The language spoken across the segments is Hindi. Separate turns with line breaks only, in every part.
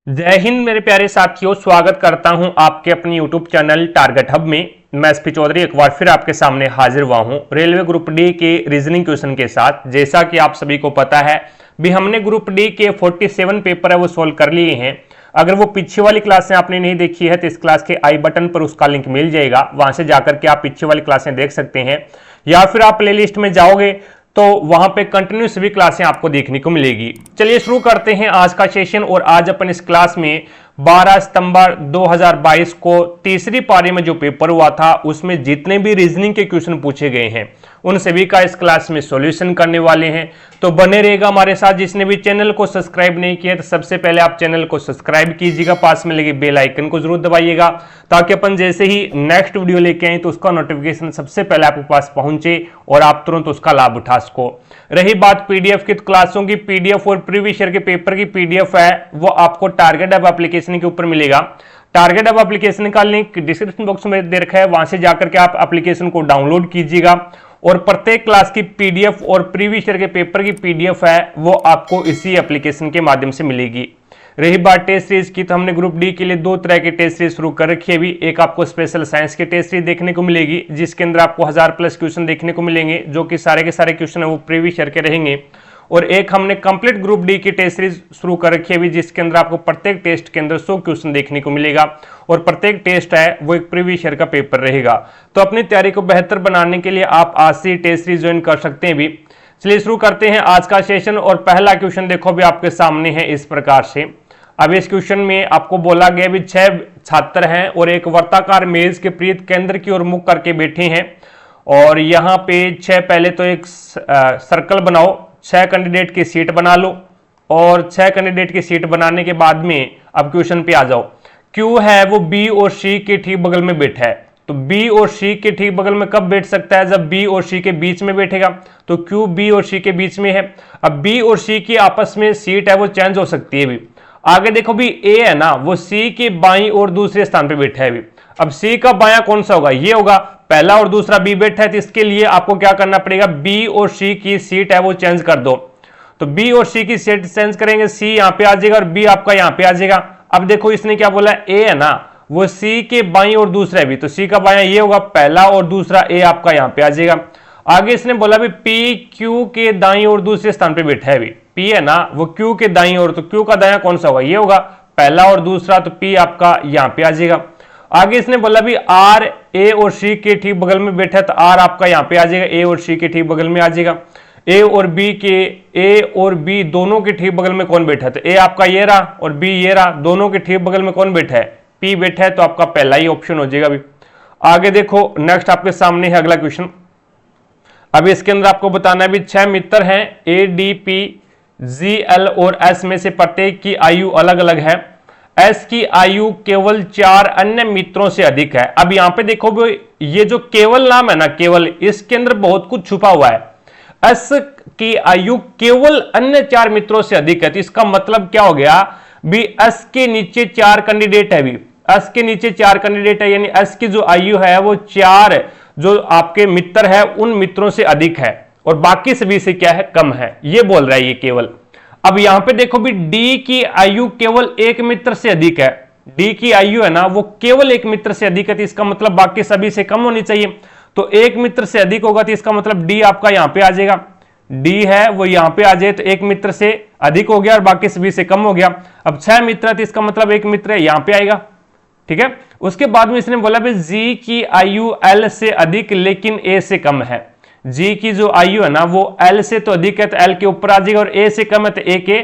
जय हिंद मेरे प्यारे साथियों, स्वागत करता हूं आपके अपने यूट्यूब चैनल टारगेट हब में। मैं एसपी चौधरी एक बार फिर आपके सामने हाजिर हुआ हूं रेलवे ग्रुप डी के रीजनिंग क्वेश्चन के साथ। जैसा कि आप सभी को पता है भी हमने ग्रुप डी के 47 पेपर है वो सोल्व कर लिए हैं। अगर वो पीछे वाली क्लासें आपने नहीं देखी है तो इस क्लास के आई बटन पर उसका लिंक मिल जाएगा, वहां से जाकर के आप पीछे वाली क्लासें देख सकते हैं, या फिर आप प्लेलिस्ट में जाओगे तो वहां पे कंटिन्यू सभी क्लासें आपको देखने को मिलेगी। चलिए शुरू करते हैं आज का सेशन। और आज अपन इस क्लास में 12 सितंबर 2022 को तीसरी पारी में जो पेपर हुआ था उसमें जितने भी रीजनिंग के क्वेश्चन पूछे गए हैं उन सभी का इस क्लास में सॉल्यूशन करने वाले हैं। तो बने रहेगा हमारे साथ। जिसने भी चैनल को सब्सक्राइब नहीं किया तो सबसे पहले आप चैनल को सब्सक्राइब कीजिएगा, पास में लगे बेल आइकन को जरूर दबाइएगा ताकि अपन जैसे ही नेक्स्ट वीडियो लेके आए तो उसका नोटिफिकेशन सबसे पहले आपके पास पहुंचे और आप तुरंत उसका लाभ उठा सको। रही बात पीडीएफ की, तो क्लासों की पीडीएफ और प्रीवियस ईयर के पेपर की पीडीएफ है वो आपको टारगेट हब एप्लीकेशन के ऊपर मिलेगा। टारगेट हब एप्लीकेशन का लिंक डिस्क्रिप्शन बॉक्स में दे रखा है, वहां से जाकर के आप एप्लीकेशन को डाउनलोड कीजिएगा और प्रत्येक क्लास की पीडीएफ और प्रीवियस ईयर के पेपर की पीडीएफ है वो आपको इसी एप्लीकेशन के माध्यम से मिलेगी। रही बात टेस्ट सीरीज की, तो हमने ग्रुप डी के लिए दो तरह के टेस्ट सीरीज शुरू कर रखी है अभी। एक आपको स्पेशल साइंस के टेस्ट सीरीज देखने को मिलेगी जिसके अंदर आपको 1000+ क्वेश्चन देखने को मिलेंगे, जो कि सारे के सारे क्वेश्चन है वो प्रीवियस ईयर के रहेंगे। और एक हमने कंप्लीट ग्रुप डी की टेस्ट सीरीज शुरू कर रखी है अभी, जिसके अंदर आपको प्रत्येक टेस्ट के अंदर 100 क्वेश्चन देखने को मिलेगा और प्रत्येक टेस्ट है वो एक प्रीवियस ईयर का पेपर रहेगा। तो अपनी तैयारी को बेहतर बनाने के लिए आप आज से टेस्ट सीरीज ज्वाइन कर सकते हैं भी। चलिए शुरू करते हैं आज का सेशन। और पहला क्वेश्चन देखो भी आपके सामने है इस प्रकार से। अब इस क्वेश्चन में आपको बोला गया भी 6 छात्र हैं और एक वर्ताकार मेज के प्रीत केंद्र की ओर मुख करके बैठे हैं और यहाँ पे 6 पहले तो एक सर्कल बनाओ, 6 कैंडिडेट की सीट बना लो और 6 कैंडिडेट की सीट बनाने के बाद में अब क्वेश्चन पे आ जाओ। क्यू है वो बी और सी के ठीक बगल में बैठा है, तो बी और सी के ठीक बगल में कब बैठ सकता है? जब बी और सी के बीच में बैठेगा। तो क्यू बी और सी के बीच में है। अब बी और सी की आपस में सीट है वो चेंज हो सकती है भी। आगे देखो भी ए है ना वो सी के बाईं और दूसरे स्थान पे बैठा है भी। अब सी का बायां कौन सा होगा? ये होगा। पहला और दूसरा बी बैठा है तो इसके लिए आपको क्या करना पड़ेगा? बी और सी की सीट है वो चेंज कर दो। तो बी और सी की सीट चेंज करेंगे, सी यहां पे आ जाएगा और बी आपका यहां पे आ जाएगा। अब देखो इसने क्या बोला, ए है ना वो सी के बाईं और दूसरा भी, तो सी का बायां ये होगा, पहला और दूसरा ए आपका यहां पे आ जाएगा। आगे इसने बोला भी पी क्यू के दाईं और दूसरे स्थान पे बैठा है भी। पी है ना वो क्यू के दाईं ओर, तो क्यू का दायां कौन सा होगा? ये होगा, पहला और दूसरा, तो पी आपका यहां पे आ जाएगा। आगे इसने बोला भी आर ए और सी के ठीक बगल में बैठा है, तो आर आपका यहां पे आ जाएगा, ए और सी के ठीक बगल में आ जाएगा। ए और बी दोनों के ठीक बगल में कौन बैठा है? तो ए आपका ये रहा और बी ये रहा, दोनों के ठीक बगल में कौन बैठा है? पी बैठा है, तो आपका पहला ही ऑप्शन हो जाएगा अभी। आगे देखो नेक्स्ट आपके सामने है अगला क्वेश्चन। अब इसके अंदर आपको बताना है भी 6 मित्र हैं, A D P G L और एस में से प्रत्येक की आयु अलग अलग है। एस की आयु केवल 4 अन्य मित्रों से अधिक है। अब यहां पे देखो ये जो केवल नाम है ना, केवल, इसके अंदर बहुत कुछ छुपा हुआ है। एस की आयु केवल अन्य 4 मित्रों से अधिक है, तो इसका मतलब क्या हो गया भी एस के नीचे 4 कैंडिडेट है भी। एस के नीचे 4 कैंडिडेट है, यानी एस की जो आयु है वो 4 जो आपके मित्र है उन मित्रों से अधिक है और बाकी सभी से क्या है? कम है। ये बोल रहा है ये केवल। अब यहां पे देखो भी डी की आयु केवल एक मित्र से अधिक है। डी की आयु है ना वो केवल एक मित्र से अधिक है, तो इसका मतलब बाकी सभी से कम होनी चाहिए। तो एक मित्र से अधिक होगा तो इसका मतलब डी आपका यहां पे आ जाएगा। डी है वो यहां पे आ जाए तो एक मित्र से अधिक हो गया और बाकी सभी से कम हो गया। अब 6 मित्र है तो इसका मतलब एक मित्र है यहां पे आएगा, ठीक है। उसके बाद में इसने बोला भी जी की आयु एल से अधिक लेकिन ए से कम है। जी की जो आयु है ना वो एल से तो अधिक है तो एल के ऊपर आ जाएगा और ए से कम है तो ए के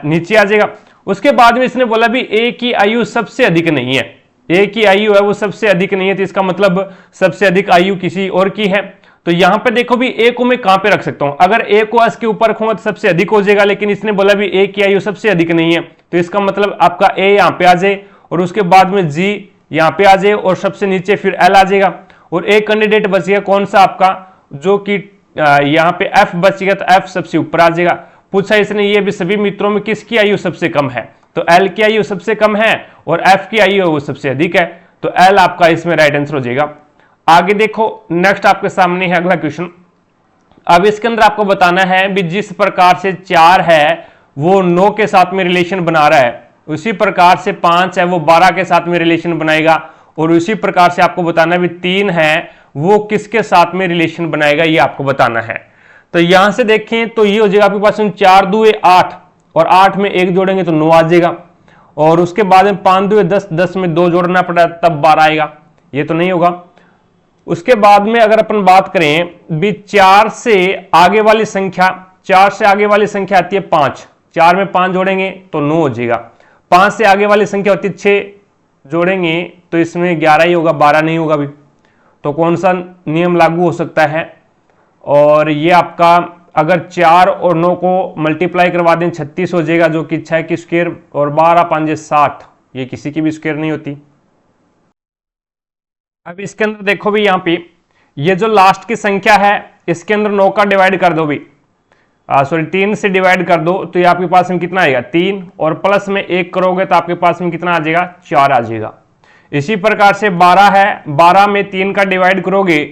नीचे आ जाएगा। उसके बाद में इसने बोला भी ए की आयु सबसे अधिक नहीं है। ए की आयु है वो सबसे अधिक नहीं है, तो इसका मतलब सबसे अधिक आयु किसी और की है। तो यहां पे देखो भी ए को मैं कहां पे रख सकता हूं? अगर ए को एस के ऊपर रखूंगा तो सबसे अधिक हो जाएगा, लेकिन इसने बोला भी ए की आयु सबसे अधिक नहीं है, तो इसका मतलब आपका ए यहां पे आ जाए और उसके बाद में जी यहां पे आ जाए और सबसे नीचे फिर एल आ जाएगा और एक कैंडिडेट बचेगा कौन सा आपका, जो कि यहां पे एफ बचेगा, तो एफ सबसे ऊपर आ जाएगा। पूछा इसने ये भी सभी मित्रों में किसकी आयु सबसे कम है? तो एल की आयु सबसे कम है और एफ की आयु है वो सबसे अधिक है, तो एल आपका इसमें राइट आंसर हो जाएगा। आगे देखो नेक्स्ट आपके सामने है अगला क्वेश्चन। अब इसके अंदर आपको बताना है भी जिस प्रकार से 4 है वो 9 के साथ में रिलेशन बना रहा है, उसी प्रकार से 5 है वो 12 के साथ में रिलेशन बनाएगा, और उसी प्रकार से आपको बताना भी 3 है वो किसके साथ में रिलेशन बनाएगा, ये आपको बताना है। तो यहां से देखें तो ये हो जाएगा आपके पास 4 दूए 8, और 8 में 1 जोड़ेंगे तो 9 आ जाएगा, और उसके बाद में 5 दूए 10, 10 में 2 जोड़ना पड़ा तब 12 आएगा, ये तो नहीं होगा। उसके बाद में अगर अपन बात करें भी 4 से आगे वाली संख्या, 4 से आगे वाली संख्या आती है 5, 4 में 5 जोड़ेंगे तो 9 हो जाएगा। 5 से आगे वाली संख्या होती है 6 जोड़ेंगे तो इसमें 11 ही होगा, 12 नहीं होगा भी। तो कौन सा नियम लागू हो सकता है, और ये आपका अगर 4 और 9 को मल्टीप्लाई करवा दें 36 हो जाएगा, जो कि 6 की स्क्वायर, और 12 5 60, ये किसी की भी स्क्वायर नहीं होती। अब इसके अंदर देखो भी यहाँ पे ये जो लास्ट की संख्या है इसके अंदर 9 का डिवाइड कर दो भी, सॉरी 3 से डिवाइड कर दो तो ये आपके पास में कितना आएगा 3, और प्लस में 1 करोगे तो आपके पास में कितना आ जाएगा 4 आ जाएगा। इसी प्रकार से 12 है, 12 में 3 का डिवाइड करोगे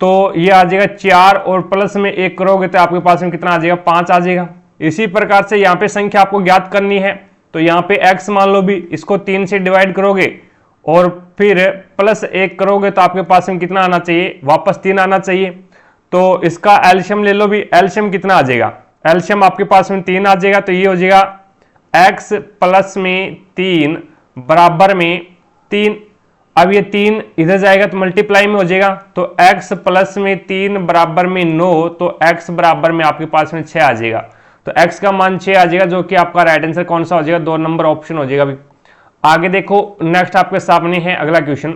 तो ये आ जाएगा 4, और प्लस में 1 करोगे तो आपके पास में कितना आ जाएगा 5 आ जाएगा। इसी प्रकार से यहाँ पे संख्या आपको ज्ञात करनी है, तो यहाँ पे x मान लो भी, इसको 3 से डिवाइड करोगे और फिर प्लस 1 करोगे तो आपके पास में कितना आना चाहिए, वापस 3 आना चाहिए। तो इसका एलशियम ले लो भी, एलशियम कितना आ जाएगा, एलशियम आपके पास में 3 आ जाएगा, तो ये हो जाएगा x प्लस में 3 बराबर में 3। अब ये 3 इधर जाएगा तो मल्टीप्लाई में हो जाएगा, तो x प्लस में 3 बराबर में 9, तो x बराबर में आपके पास में 6 आ जाएगा। तो x का मान 6 आ जाएगा, जो कि आपका राइट आंसर कौन सा हो जाएगा, 2 नंबर ऑप्शन हो जाएगा भी। आगे देखो नेक्स्ट आपके सामने है अगला क्वेश्चन।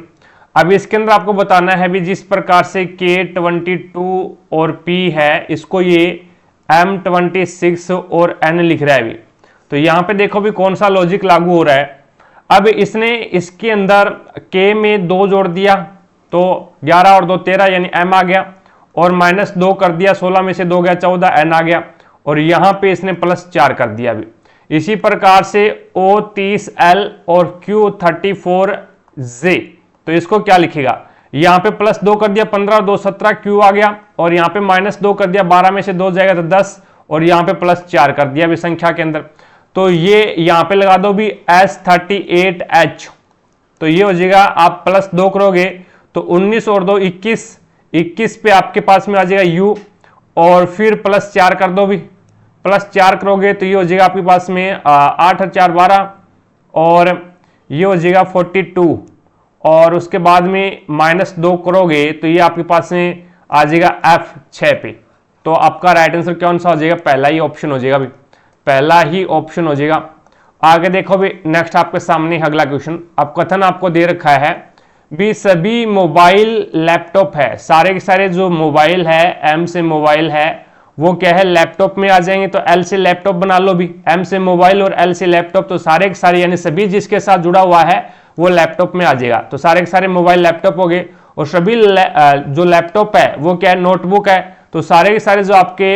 अब इसके अंदर आपको बताना है भी जिस प्रकार से K22 और P है, इसको ये M26 और N लिख रहा है भी, तो यहाँ पे देखो भी कौन सा लॉजिक लागू हो रहा है। अब इसने इसके अंदर K में 2 जोड़ दिया तो 11 और 2 13 यानी M आ गया, और माइनस 2 कर दिया, 16 में से 2 गया 14 N आ गया, और यहाँ पे इसने प्लस 4 कर दिया भी। इसी प्रकार से O30L और Q34J, तो इसको क्या लिखेगा, यहाँ पे प्लस 2 कर दिया 15 और 2 17 Q आ गया, और यहाँ पे माइनस 2 कर दिया 12 में से 2 जाएगा तो 10, और यहाँ पे प्लस 4 कर दिया भी संख्या के अंदर। तो ये यहाँ पे लगा दो भी S38H, तो ये हो जाएगा आप प्लस 2 करोगे तो 19 और 2 21, 21 पे आपके पास में आ जाएगा U, और फिर प्लस 4 कर दो भी, प्लस 4 करोगे तो ये हो जाएगा आपके पास में 8 और 4 12, और ये हो जाएगा 42, और उसके बाद में माइनस 2 करोगे तो ये आपके पास में आ जाएगा F6 पे। तो आपका राइट आंसर कौन सा हो जाएगा, पहला ही ऑप्शन हो जाएगा भी, पहला ही ऑप्शन हो जाएगा। आगे देखो भी नेक्स्ट आपके सामने अगला क्वेश्चन। अब कथन आपको दे रखा है भी सभी मोबाइल लैपटॉप है, सारे के सारे जो मोबाइल है, M से मोबाइल है वो क्या है लैपटॉप में आ जाएंगे, तो L से लैपटॉप बना लो भी, M से मोबाइल और L से लैपटॉप, तो सारे के सारे यानी सभी जिसके साथ जुड़ा हुआ है वो लैपटॉप में आ जाएगा। तो सारे के सारे मोबाइल लैपटॉप हो गए, और सभी जो लैपटॉप है वो क्या है नोटबुक है, तो सारे के सारे जो आपके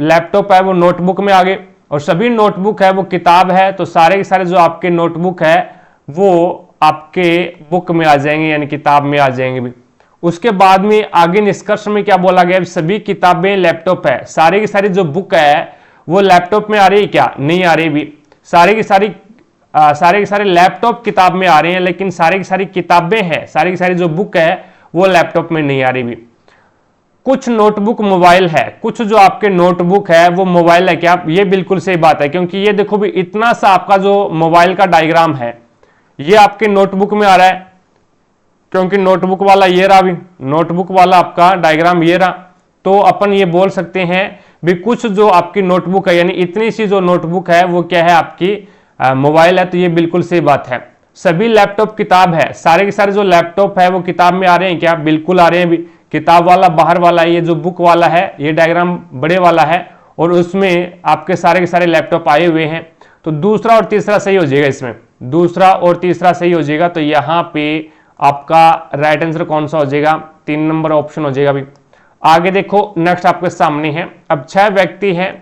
लैपटॉप है वो नोटबुक में आ गए, और सभी नोटबुक है वो किताब है, तो सारे के सारे जो आपके नोटबुक है वो आपके बुक में आ जाएंगे यानी किताब में आ जाएंगे भी। उसके बाद में आगे निष्कर्ष में क्या बोला गया, सभी किताबें लैपटॉप है, सारी की सारी जो बुक है वो लैपटॉप में आ रही है क्या, नहीं आ रही भी, सारे के सारे लैपटॉप किताब में आ रहे हैं, लेकिन सारी की सारी किताबें हैं, सारी की सारी जो बुक है वो लैपटॉप में नहीं आ रही भी। कुछ नोटबुक मोबाइल है, कुछ जो आपके नोटबुक है वो मोबाइल है क्या, ये बिल्कुल सही बात है, क्योंकि ये देखो भी इतना सा आपका जो मोबाइल का डायग्राम है ये आपके नोटबुक में आ रहा है, क्योंकि नोटबुक वाला ये रहा भी, नोटबुक वाला आपका डायग्राम ये रहा, तो अपन ये बोल सकते हैं भी कुछ जो आपकी नोटबुक है यानी इतनी सी जो नोटबुक है वो क्या है आपकी मोबाइल है, तो ये बिल्कुल सही बात है। सभी लैपटॉप किताब है, सारे के सारे जो लैपटॉप है वो किताब में आ रहे हैं क्या, बिल्कुल आ रहे हैं भी। किताब वाला बाहर वाला, ये जो बुक वाला है ये डायग्राम बड़े वाला है, और उसमें आपके सारे के सारे लैपटॉप आए हुए हैं, तो दूसरा और तीसरा सही हो जाएगा, इसमें दूसरा और तीसरा सही हो जाएगा। तो यहाँ पे आपका राइट आंसर कौन सा हो जाएगा, 3 नंबर ऑप्शन हो जाएगा भी। आगे देखो नेक्स्ट आपके सामने है। अब 6 व्यक्ति हैं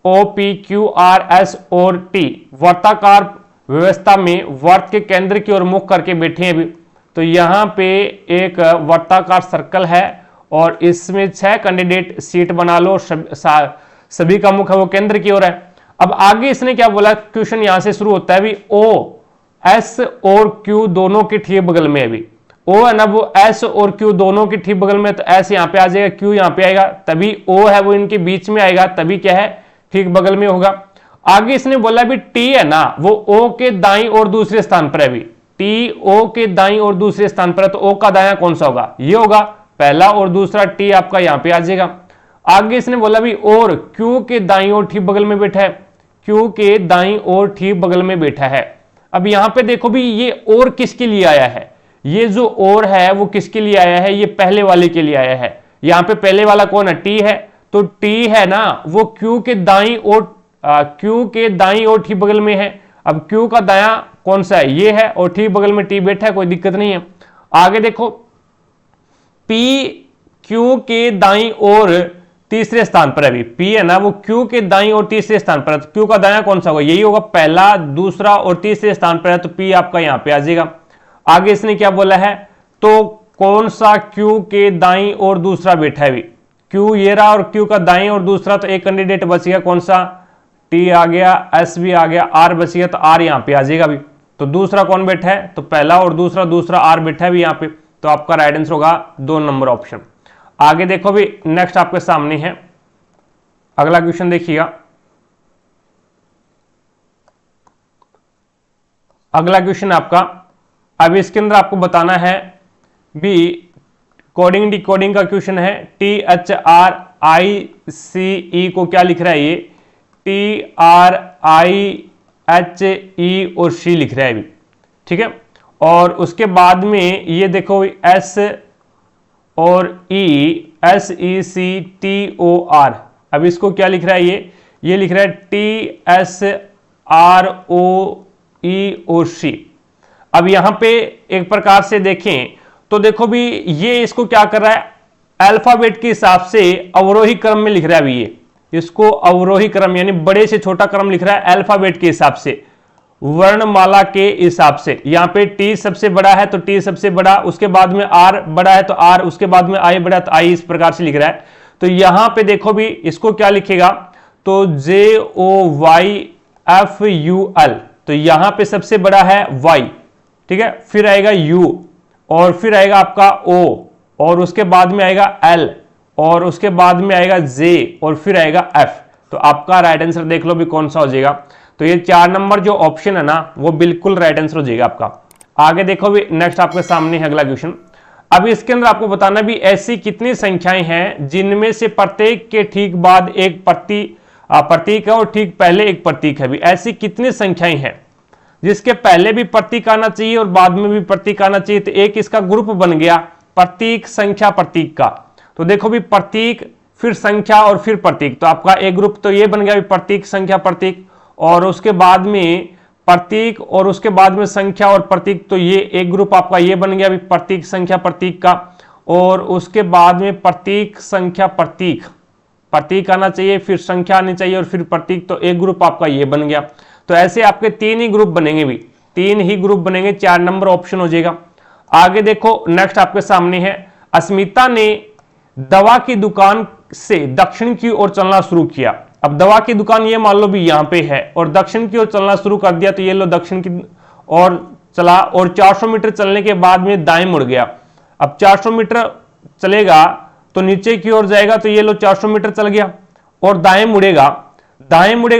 OPQRS और T वर्ताकार व्यवस्था में वर्त के केंद्र की ओर मुख करके बैठे हैं भी। तो यहाँ पे एक वर्ताकार सर्कल है और इसमें 6 कैंडिडेट सीट बना लो, सभी का मुख है वो केंद्र की ओर है। अब आगे इसने क्या बोला, क्वेश्चन यहां से शुरू होता है भी ओ एस और क्यू दोनों के ठीक बगल में है। अभी ओ है ना वो एस और क्यू दोनों के ठीक बगल में, तो एस यहां पे आ जाएगा, क्यू यहां पे आएगा, तभी ओ है वो इनके बीच में आएगा, तभी क्या है ठीक बगल में होगा। आगे इसने बोला भी टी है ना वो ओ के दाईं और दूसरे स्थान पर है। अभी टी ओ के दाईं और दूसरे स्थान पर है, तो ओ का दायां कौन सा होगा, ये होगा पहला, और दूसरा टी आपका यहां पे आ जाएगा। आगे इसने बोला भी और क्यू के दाईं और ठीक बगल में बैठा है, क्यू के दाईं और ठीक बगल में बैठा है। अब यहां पे देखो भी ये और किसके लिए आया है, ये जो और है वो किसके लिए आया है, ये पहले वाले के लिए आया है। यहां पे पहले वाला कौन है, टी है, तो टी है ना वो क्यू के दाईं और ठीक बगल में है। अब क्यू का दायां कौन सा है, ये है, और ठीक बगल में टी बैठा है, कोई दिक्कत नहीं है। आगे देखो पी क्यू के दाईं और तीसरे स्थान पर है। अभी पी है ना वो क्यू के दाईं और तीसरे स्थान पर है, तो क्यू का दायां कौन सा होगा, यही होगा, पहला दूसरा और तीसरे स्थान पर है, तो पी आपका यहां पे आ जाएगा। आगे इसने क्या बोला है, तो कौन सा क्यू के दाईं और दूसरा बैठा है। अभी क्यू ये रहा और क्यू का दाईं और दूसरा, तो एक कैंडिडेट बच गया, कौन सा, टी आ गया, एस भी आ गया, आर बच गया, तो आर यहां पे आ जाएगा। अभी तो दूसरा कौन बैठा है, तो पहला और दूसरा आर बैठा है भी यहां पे, तो आपका राइट आंसर होगा 2 नंबर ऑप्शन। आगे देखो भी नेक्स्ट आपके सामने है अगला क्वेश्चन, देखिएगा अगला क्वेश्चन आपका। अब इसके अंदर आपको बताना है भी कोडिंग डिकोडिंग का क्वेश्चन है। THRICE को क्या लिख रहा है, ये TRIHE और C लिख रहा है अभी, ठीक है। और उसके बाद में ये देखो S और E, SECTOR, अब इसको क्या लिख रहा है, ये लिख रहा है TSROE और C। अब यहां पे एक प्रकार से देखें तो देखो भी ये इसको क्या कर रहा है, अल्फाबेट के हिसाब से अवरोही क्रम में लिख रहा है। अभी ये इसको अवरोही क्रम यानी बड़े से छोटा क्रम लिख रहा है अल्फाबेट के हिसाब से, वर्णमाला के हिसाब से। यहां पे टी सबसे बड़ा है तो टी सबसे बड़ा, उसके बाद में आर बड़ा है तो आर, उसके बाद में आई बड़ा तो आई, इस प्रकार से लिख रहा है। तो यहां पे देखो भी इसको क्या लिखेगा, तो JOYFUL, तो यहां पे सबसे बड़ा है Y, ठीक है, फिर आएगा U और फिर आएगा आपका O और उसके बाद में आएगा L और उसके बाद में आएगा J और फिर आएगा F। तो आपका राइट आंसर देख लो भी कौन सा हो जाएगा, तो ये 4 नंबर जो ऑप्शन है ना वो बिल्कुल राइट आंसर हो जाएगा आपका। आगे देखो भी नेक्स्ट आपके सामने है अगला क्वेश्चन। अब इसके अंदर आपको बताना भी ऐसी कितनी संख्याएं हैं जिनमें से प्रत्येक के ठीक बाद एक प्रतीक है और ठीक पहले एक प्रतीक है। भी ऐसी कितनी संख्याएं हैं जिसके पहले भी प्रतीक आना चाहिए और बाद में भी प्रतीक आना चाहिए, तो एक इसका ग्रुप बन गया प्रतीक संख्या प्रतीक का। तो देखो भी प्रतीक फिर संख्या और फिर प्रतीक, तो आपका एक ग्रुप तो ये बन गया प्रतीक संख्या प्रतीक, और उसके बाद में प्रतीक और उसके बाद में संख्या और प्रतीक, तो ये एक ग्रुप आपका ये बन गया प्रतीक संख्या प्रतीक का। और उसके बाद में प्रतीक संख्या प्रतीक, प्रतीक आना चाहिए फिर संख्या आनी चाहिए और फिर प्रतीक, तो एक ग्रुप आपका ये बन गया। तो ऐसे आपके 3 ही ग्रुप बनेंगे, भी 3 ही ग्रुप बनेंगे, 4 नंबर ऑप्शन हो जाएगा। आगे देखो नेक्स्ट आपके सामने है, अस्मिता ने दवा की दुकान से दक्षिण की ओर चलना शुरू किया। अब दवा की दुकान ये मान लो भी यहां पे है और दक्षिण की ओर चलना शुरू कर दिया, तो ये लो दक्षिण की ओर चला और 400 मीटर चलने के बाद में दाएं मुड़ गया। अब 400 मीटर चलेगा तो नीचे की ओर जाएगा, तो ये लो 400 मीटर चल गया और दाएं मुड़ेगा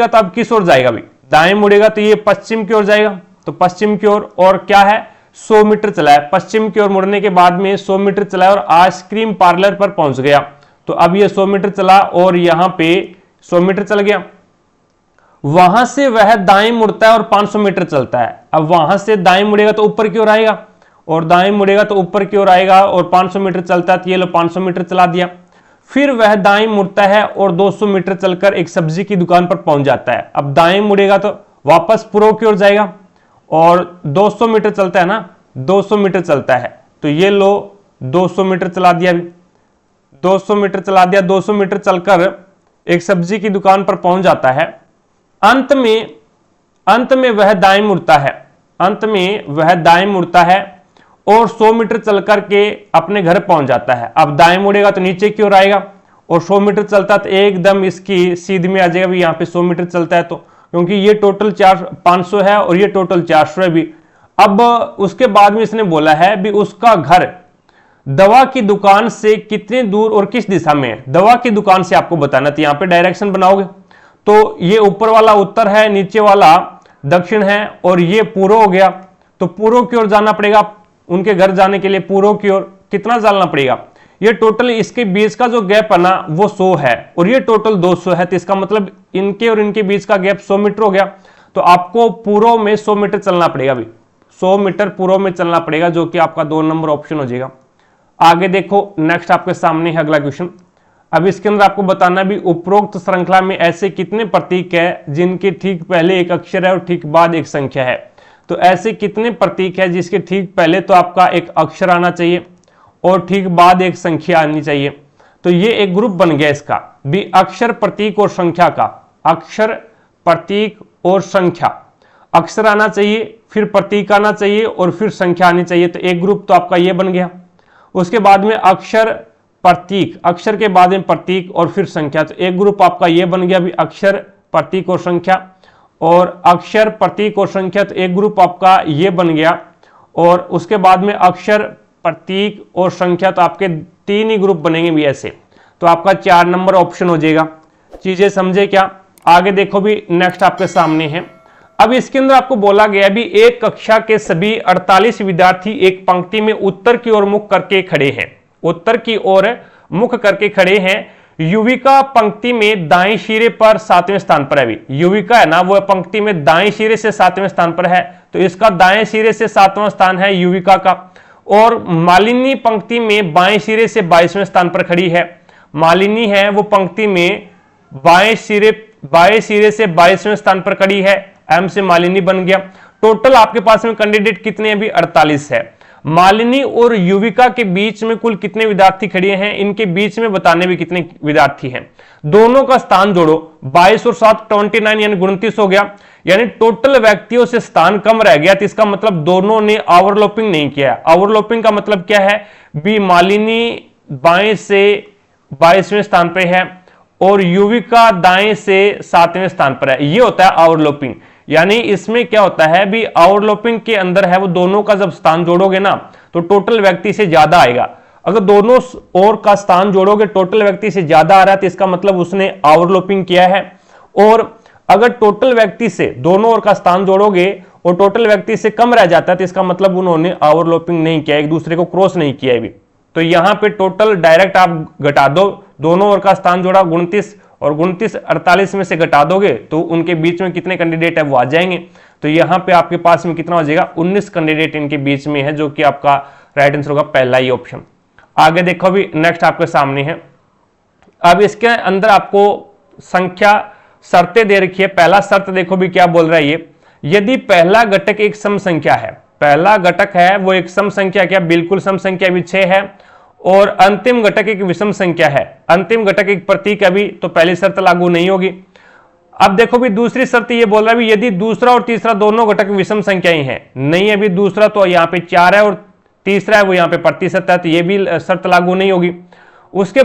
तो अब किस ओर जाएगा, भी दाएं मुड़ेगा तो ये पश्चिम की ओर जाएगा, तो पश्चिम की ओर। और क्या है 100 मीटर चला है, पश्चिम की ओर मुड़ने के बाद में 100 मीटर चला और आइसक्रीम पार्लर पर पहुंच गया। तो अब ये 100 मीटर चला और यहां पे 100 मीटर चल गया, वहां से वह दाएं मुड़ता है और 500 मीटर चलता है। अब वहां से दाएं मुड़ेगा तो ऊपर की ओर आएगा और दाएं मुड़ेगा तो ऊपर की ओर आएगा और 500 मीटर चलता है, तो ये लो 500 मीटर चला दिया। फिर वह दाएं मुड़ता है और 200 मीटर चलकर एक सब्जी की दुकान पर पहुंच जाता है। अब दाएं मुड़ेगा तो वापस पूर्व की ओर जाएगा और 200 मीटर चलता है ना, 200 मीटर चलता है, तो ये लो 200 मीटर चला दिया, 200 मीटर चला दिया, 200 मीटर चलकर एक सब्जी की दुकान पर पहुंच जाता है। अंत में वह दाएं मुड़ता है और 100 मीटर चलकर के अपने घर पहुंच जाता है। अब दाएं मुड़ेगा तो नीचे की ओर आएगा और 100 मीटर चलता है तो एकदम इसकी सीध में आ जाएगा भी, यहाँ पे 100 मीटर चलता है तो, क्योंकि ये टोटल 500 है और ये टोटल 400 है भी। अब उसके बाद में इसने बोला है भी उसका घर दवा की दुकान से कितने दूर और किस दिशा में है। दवा की दुकान से आपको बताना, तो यहाँ पे डायरेक्शन बनाओगे तो ये ऊपर वाला उत्तर है, नीचे वाला दक्षिण है और ये पूर्व हो गया, तो पूर्व की ओर जाना पड़ेगा उनके घर जाने के लिए। पूर्व की ओर कितना जाना पड़ेगा, ये टोटल इसके बीच का जो गैप है ना वो 100 है और ये टोटल 200 है, तो इसका मतलब इनके और इनके बीच का गैप 100 मीटर हो गया। तो आपको पूर्व में 100 मीटर चलना पड़ेगा अभी, 100 मीटर पूर्व में चलना पड़ेगा, जो कि आपका 2 नंबर ऑप्शन हो जाएगा। आगे देखो, नेक्स्ट आपके सामने है अगला क्वेश्चन। अब इसके अंदर आपको बताना भी उपरोक्त श्रृंखला में ऐसे कितने प्रतीक है जिनके ठीक पहले एक अक्षर है और ठीक बाद एक संख्या है। तो ऐसे कितने प्रतीक है जिसके ठीक पहले तो आपका एक अक्षर आना चाहिए और ठीक बाद एक संख्या आनी चाहिए। तो ये एक ग्रुप बन गया इसका भी, अक्षर प्रतीक और संख्या का। अक्षर प्रतीक और संख्या, अक्षर आना चाहिए, फिर प्रतीक आना चाहिए और फिर संख्या आनी चाहिए, तो एक ग्रुप तो आपका ये बन गया। उसके बाद में अक्षर प्रतीक, अक्षर के बाद में प्रतीक और फिर संख्या, तो एक ग्रुप आपका ये बन गया भी, अक्षर प्रतीक और संख्या। और अक्षर प्रतीक और संख्या, तो एक ग्रुप आपका ये बन गया। और उसके बाद में अक्षर प्रतीक और संख्या, तो आपके 3 ही ग्रुप बनेंगे भी ऐसे, तो आपका 4 नंबर ऑप्शन हो जाएगा। चीजें समझे क्या। आगे देखो भी, नेक्स्ट आपके सामने है। अब इसके अंदर आपको बोला गया भी एक कक्षा के सभी 48 विद्यार्थी एक पंक्ति में उत्तर की ओर मुख करके खड़े हैं। उत्तर की ओर मुख करके खड़े हैं। युविका पंक्ति में दाएं सिरे पर 7वें स्थान पर है भी। युविका है ना, वो पंक्ति में दाएं सिरे से 7वें स्थान पर है, तो इसका दाएं सिरे से 7वां स्थान है युविका का। और मालिनी पंक्ति में बाएं सिरे से 22वें स्थान पर खड़ी है। मालिनी है वो पंक्ति में बाएं सिरे से 22वें स्थान पर खड़ी है, एम से मालिनी बन गया। टोटल आपके पास में कैंडिडेट कितने हैं भी, 48 है। मालिनी और युविका के बीच में कुल कितने विद्यार्थी खड़े हैं, इनके बीच में बताने भी कितने विद्यार्थी हैं। दोनों का स्थान जोड़ो, 22 और 7 29 यानी 29 हो गया, यानी टोटल व्यक्तियों से स्थान कम रह गया, तो इसका मतलब दोनों ने ओवरलैपिंग नहीं किया। ओवरलैपिंग का मतलब क्या है भी, मालिनी बाएं से 22वें स्थान पर है और युविका दाएं से 7वें स्थान पर है, ये होता है ओवरलैपिंग। यानी इसमें क्या होता है भी, ओवरलैपिंग के अंदर है वो दोनों का जब स्थान जोड़ोगे ना तो टोटल व्यक्ति से ज्यादा आएगा। अगर दोनों और का स्थान जोड़ोगे टोटल व्यक्ति से ज्यादा आ रहा है, तो इसका मतलब उसने ओवरलैपिंग किया है। और अगर टोटल व्यक्ति से दोनों ओर का स्थान जोड़ोगे और टोटल व्यक्ति से कम रह जाता है, तो इसका मतलब उन्होंने ओवरलैपिंग नहीं किया, एक दूसरे को क्रॉस नहीं किया भी। तो यहां पे टोटल डायरेक्ट आप घटा दो, दोनों ओर का स्थान जोड़ा 29 और 29 48 में से घटा दोगे तो उनके बीच में कितने कैंडिडेट है वो आ जाएंगे। तो यहां पे आपके पास में कितना हो जाएगा, 19 कैंडिडेट इनके बीच में है, जो कि आपका राइट आंसर होगा पहला ही ऑप्शन। आगे देखो भी, नेक्स्ट आपके सामने है। अब इसके अंदर आपको संख्या शर्तें दे रखी है। पहला शर्त देखो भी क्या बोल रहा है ये, यदि पहला घटक एक सम संख्या है, पहला घटक है वो एक सम संख्या, क्या बिल्कुल सम संख्या भी 6 है, और अंतिम घटक एक विषम संख्या है, अंतिम घटक एक प्रतीक है भी, तो पहली शर्त लागू नहीं होगी। अब देखो भी दूसरी शर्त ये बोल रहा है भी, यदि दूसरा और तीसरा दोनों घटक विषम संख्याएं हैं, नहीं है भी दूसरा तो यहाँ पे 4 है और तीसरा है वो यहाँ पे प्रतिशत है, तो ये भी शर्त लागू नहीं होगी। उसके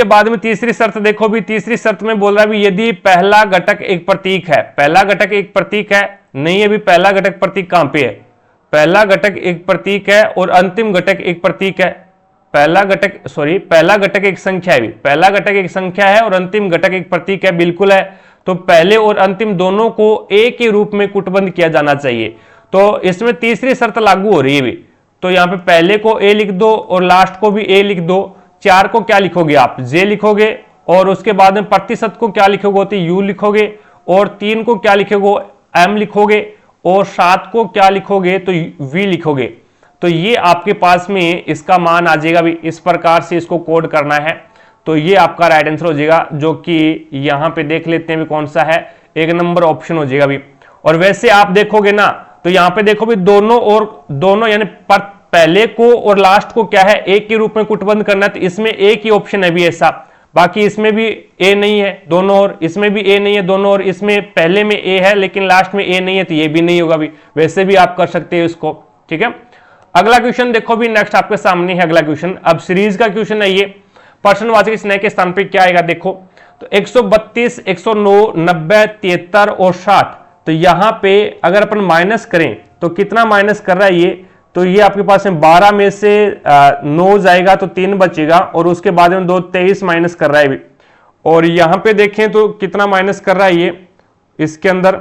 बाद में तीसरी शर्त देखो भी, तीसरी शर्त में बोल रहा है भी यदि पहला घटक एक प्रतीक है, पहला घटक एक प्रतीक है, नहीं है भी पहला घटक प्रतीक कहां पे है, पहला घटक एक प्रतीक है और अंतिम घटक एक प्रतीक है, पहला घटक एक संख्या है भी, पहला घटक एक संख्या है और अंतिम घटक एक प्रतीक है, बिल्कुल है। तो पहले और अंतिम दोनों को एक ही रूप में कूटबंध किया जाना चाहिए, तो इसमें तीसरी शर्त लागू हो रही है भी। तो यहां पे पहले को ए लिख दो और लास्ट को भी ए लिख दो। 4 को क्या लिखोगे आप, जे लिखोगे, और उसके बाद में प्रतिशत को क्या लिखोगे, तो यू लिखोगे, और 3 को क्या लिखोगे, एम लिखोगे, और 7 को क्या लिखोगे, तो वी लिखोगे। तो ये आपके पास में इसका मान आ जाएगा भी, इस प्रकार से इसको कोड करना है। तो ये आपका राइट आंसर हो जाएगा, जो कि यहां पे देख लेते हैं भी कौन सा है, 1 नंबर ऑप्शन हो जाएगा भी। और वैसे आप देखोगे ना तो यहां पे देखो भी दोनों यानी पहले को और लास्ट को क्या है, एक के रूप में कूटबंध करना है, तो इसमें एक ही ऑप्शन है भी ऐसा। बाकी इसमें भी ए नहीं है दोनों ओर, इसमें भी ए नहीं है दोनों ओर, इसमें पहले में ए है लेकिन लास्ट में ए नहीं है, तो ये भी नहीं होगा भी। वैसे भी आप कर सकते हो इसको, ठीक है। अगला क्वेश्चन देखो भी, नेक्स्ट आपके सामने है अगला क्वेश्चन। अब सीरीज का क्वेश्चन है ये, प्रश्नवाचक स्नेह के स्थान पे क्या आएगा देखो। तो 132, 109, 90, 73 और 60। तो यहां पे अगर अपन माइनस करें तो कितना माइनस कर रहा है ये, तो ये आपके पास में 12 में से 9 जाएगा तो 3 बचेगा, और उसके बाद में 2 23 माइनस कर रहा है भी। और यहां पे देखें तो कितना माइनस कर रहा है ये इसके अंदर,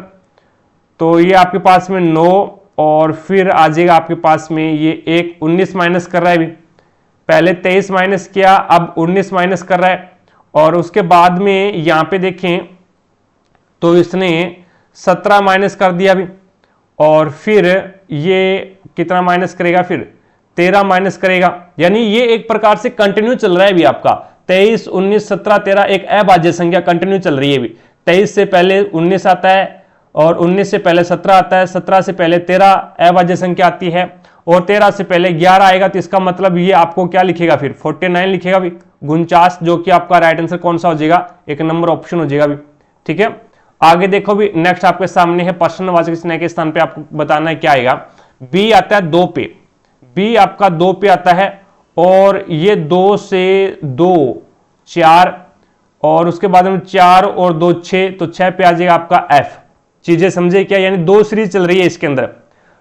तो ये आपके पास में 9 और फिर आ जाएगा आपके पास में ये 19 माइनस कर रहा है भी। पहले 23 माइनस किया, अब 19 माइनस कर रहा है, और उसके बाद में यहां पे देखें तो इसने 17 माइनस कर दिया भी, और फिर ये कितना माइनस करेगा, फिर 13 माइनस करेगा। यानी ये एक प्रकार से कंटिन्यू चल रहा है भी आपका 23, 19, 17, 13 एक अभाज्य संख्या कंटिन्यू चल रही है भी। 23 से पहले 19 आता है, और 19 से पहले 17 आता है, 17 से पहले 13 अभाज्य संख्या आती है, और 13 से पहले 11 आएगा। तो इसका मतलब ये आपको क्या लिखेगा, फिर 49 लिखेगा भी, 49, जो कि आपका राइट आंसर कौन सा हो जाएगा, एक नंबर ऑप्शन हो जाएगा भी। ठीक है, आगे देखो भी, नेक्स्ट आपके सामने है प्रश्नवाचक स्नेह के स्थान पे आपको बताना है क्या आएगा। बी आता है 2 पे, बी आपका 2 पे आता है, और ये 2 से 2 4, और उसके बाद में 4 और 2 6, तो 6 पे आ जाएगा आपका एफ। चीजें समझे क्या, यानी 2 सीरीज चल रही है इसके अंदर,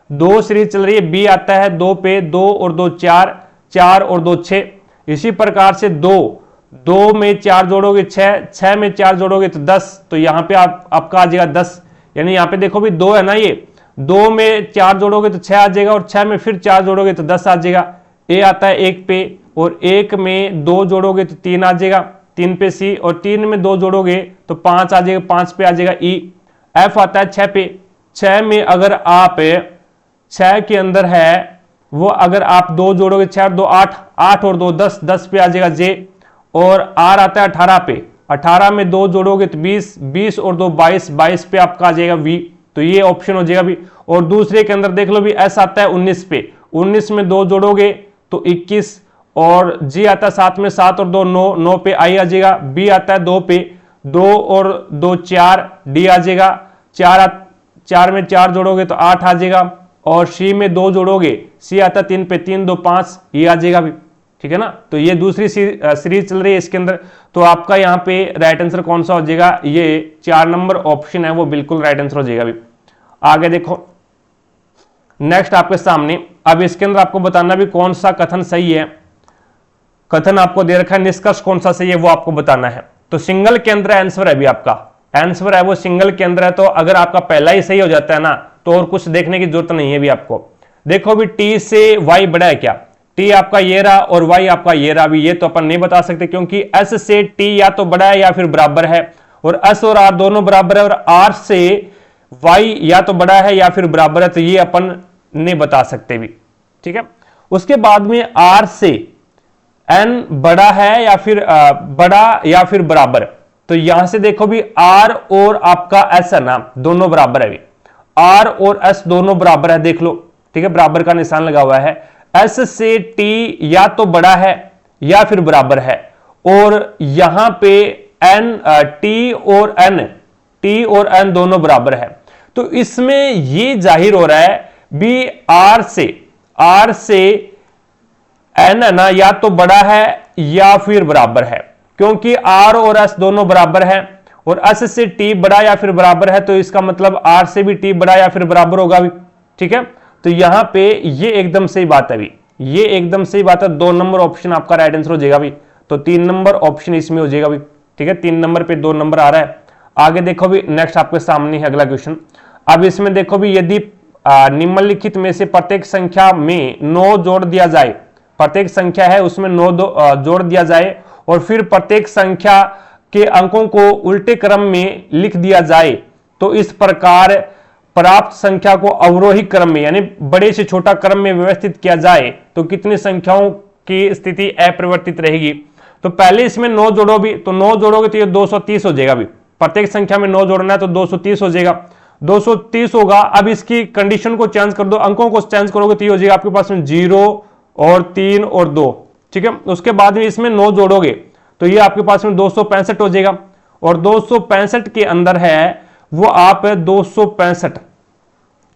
2 सीरीज चल रही है। बी आता है 2 पे, 2 और 2 4, 4 और 2 6। इसी प्रकार से 2 में 4 जोड़ोगे 6, 6 में 4 जोड़ोगे तो 10, तो यहां पे आपका आ जाएगा 10। यानी यहां पे देखो भी 2 है ना, ये 2 में 4 जोड़ोगे तो 6 आ जाएगा, और 6 में फिर 4 जोड़ोगे तो 10 आ जाएगा। ए आता है 1 पे, और 1 में 2 जोड़ोगे तो 3 आ जाएगा, 3 पे सी, और 3 में 2 जोड़ोगे तो 5 आ जाएगा, 5 पे आ जाएगा ई। एफ आता है 6 पे, 6 में अगर आप 6 के अंदर है वो अगर आप 2 जोड़ोगे 6 और 2 8, 8 और 2 10, 10 पे आ जाएगा जे। और आर आता है 18 पे, 18 में 2 जोड़ोगे तो 20, 20 और 2 22, 22 पे आपका आ जाएगा वी। तो ये ऑप्शन हो जाएगा भी। और दूसरे के अंदर देख लो भी, एस आता है 19 पे, 19 में 2 जोड़ोगे तो 21, और जी आता है 7 में 7 और 2 9, 9 पे आई आ जाएगा। बी आता है 2 पे, 2 और 2 4, डी आ जाएगा। 4 में 4 जोड़ोगे तो 8 आ जाएगा, और सी में 2 जोड़ोगे, सी आता 3 पे, 3 2 5, ये आ जाएगा भी। ठीक है ना, तो ये दूसरी सीरीज चल रही है इसके अंदर। तो आपका यहाँ पे राइट आंसर कौन सा हो जाएगा, ये 4 नंबर ऑप्शन है वो बिल्कुल राइट आंसर हो जाएगा भी। आगे देखो, नेक्स्ट आपके सामने, अब इसके अंदर आपको बताना भी कौन सा कथन सही है। कथन आपको दे रखा है, निष्कर्ष कौन सा सही है वो आपको बताना है। तो सिंगल के अंदर आंसर है भी, आपका आंसर है वो सिंगल के अंदर है। तो अगर आपका पहला ही सही हो जाता है ना, तो और कुछ देखने की जरूरत नहीं है भी आपको। देखो भी, टी से वाई बड़ा है क्या, टी आपका ये रहा और वाई आपका ये रहा भी, ये तो अपन नहीं बता सकते, क्योंकि एस से टी या तो बड़ा है या फिर बराबर है, और एस और आर दोनों बराबर है, और आर से वाई या तो बड़ा है या फिर बराबर है, तो ये अपन नहीं बता सकते भी। ठीक है, उसके बाद में आर से एन बड़ा है या फिर बड़ा या फिर बराबर, तो यहां से देखो भी आर और आपका एस है ना, दोनों बराबर है भी, आर और एस दोनों बराबर है, देख लो। ठीक है, बराबर का निशान लगा हुआ है। एस से टी या तो बड़ा है या फिर बराबर है, और यहां पे एन टी और एन दोनों बराबर है। तो इसमें ये जाहिर हो रहा है भी आर से एन है ना, या तो बड़ा है या फिर बराबर है, क्योंकि आर और एस दोनों बराबर है, और एस से टी बड़ा या फिर बराबर है, तो इसका मतलब आर से भी टी बड़ा या फिर बराबर होगा भी। ठीक है, तो यहां पे ये एकदम सही बात है भी, ये एकदम सही बात है। 2 नंबर ऑप्शन आपका राइट आंसर हो जाएगा भी, तो 3 नंबर ऑप्शन इसमें हो जाएगा भी। ठीक है, 3 नंबर पे 2 नंबर आ रहा है। आगे देखो भी, नेक्स्ट आपके सामने है अगला क्वेश्चन। अब इसमें देखो भी, यदि निम्नलिखित में से प्रत्येक संख्या में 9 जोड़ दिया जाए, प्रत्येक संख्या है उसमें 9 जोड़ दिया जाए, और फिर प्रत्येक संख्या के अंकों को उल्टे क्रम में लिख दिया जाए, तो इस प्रकार प्राप्त संख्या को अवरोही क्रम में यानी बड़े से छोटा क्रम में व्यवस्थित किया जाए तो कितनी संख्याओं की स्थिति अपरिवर्तित रहेगी। तो पहले इसमें 9 जोड़ो भी, तो 9 जोड़ोगे तो ये 230 हो जाएगा भी। प्रत्येक संख्या में 9 जोड़ना है तो 230 हो जाएगा, 230 होगा। अब इसकी कंडीशन को चेंज कर दो, अंकों को चेंज करोगे तो ये हो जाएगा आपके पास में 0 और 3 और 2। ठीक है, उसके बाद में इसमें 9 जोड़ोगे तो ये आपके पास में 265 हो जाएगा, और 265 के अंदर है वो आप 265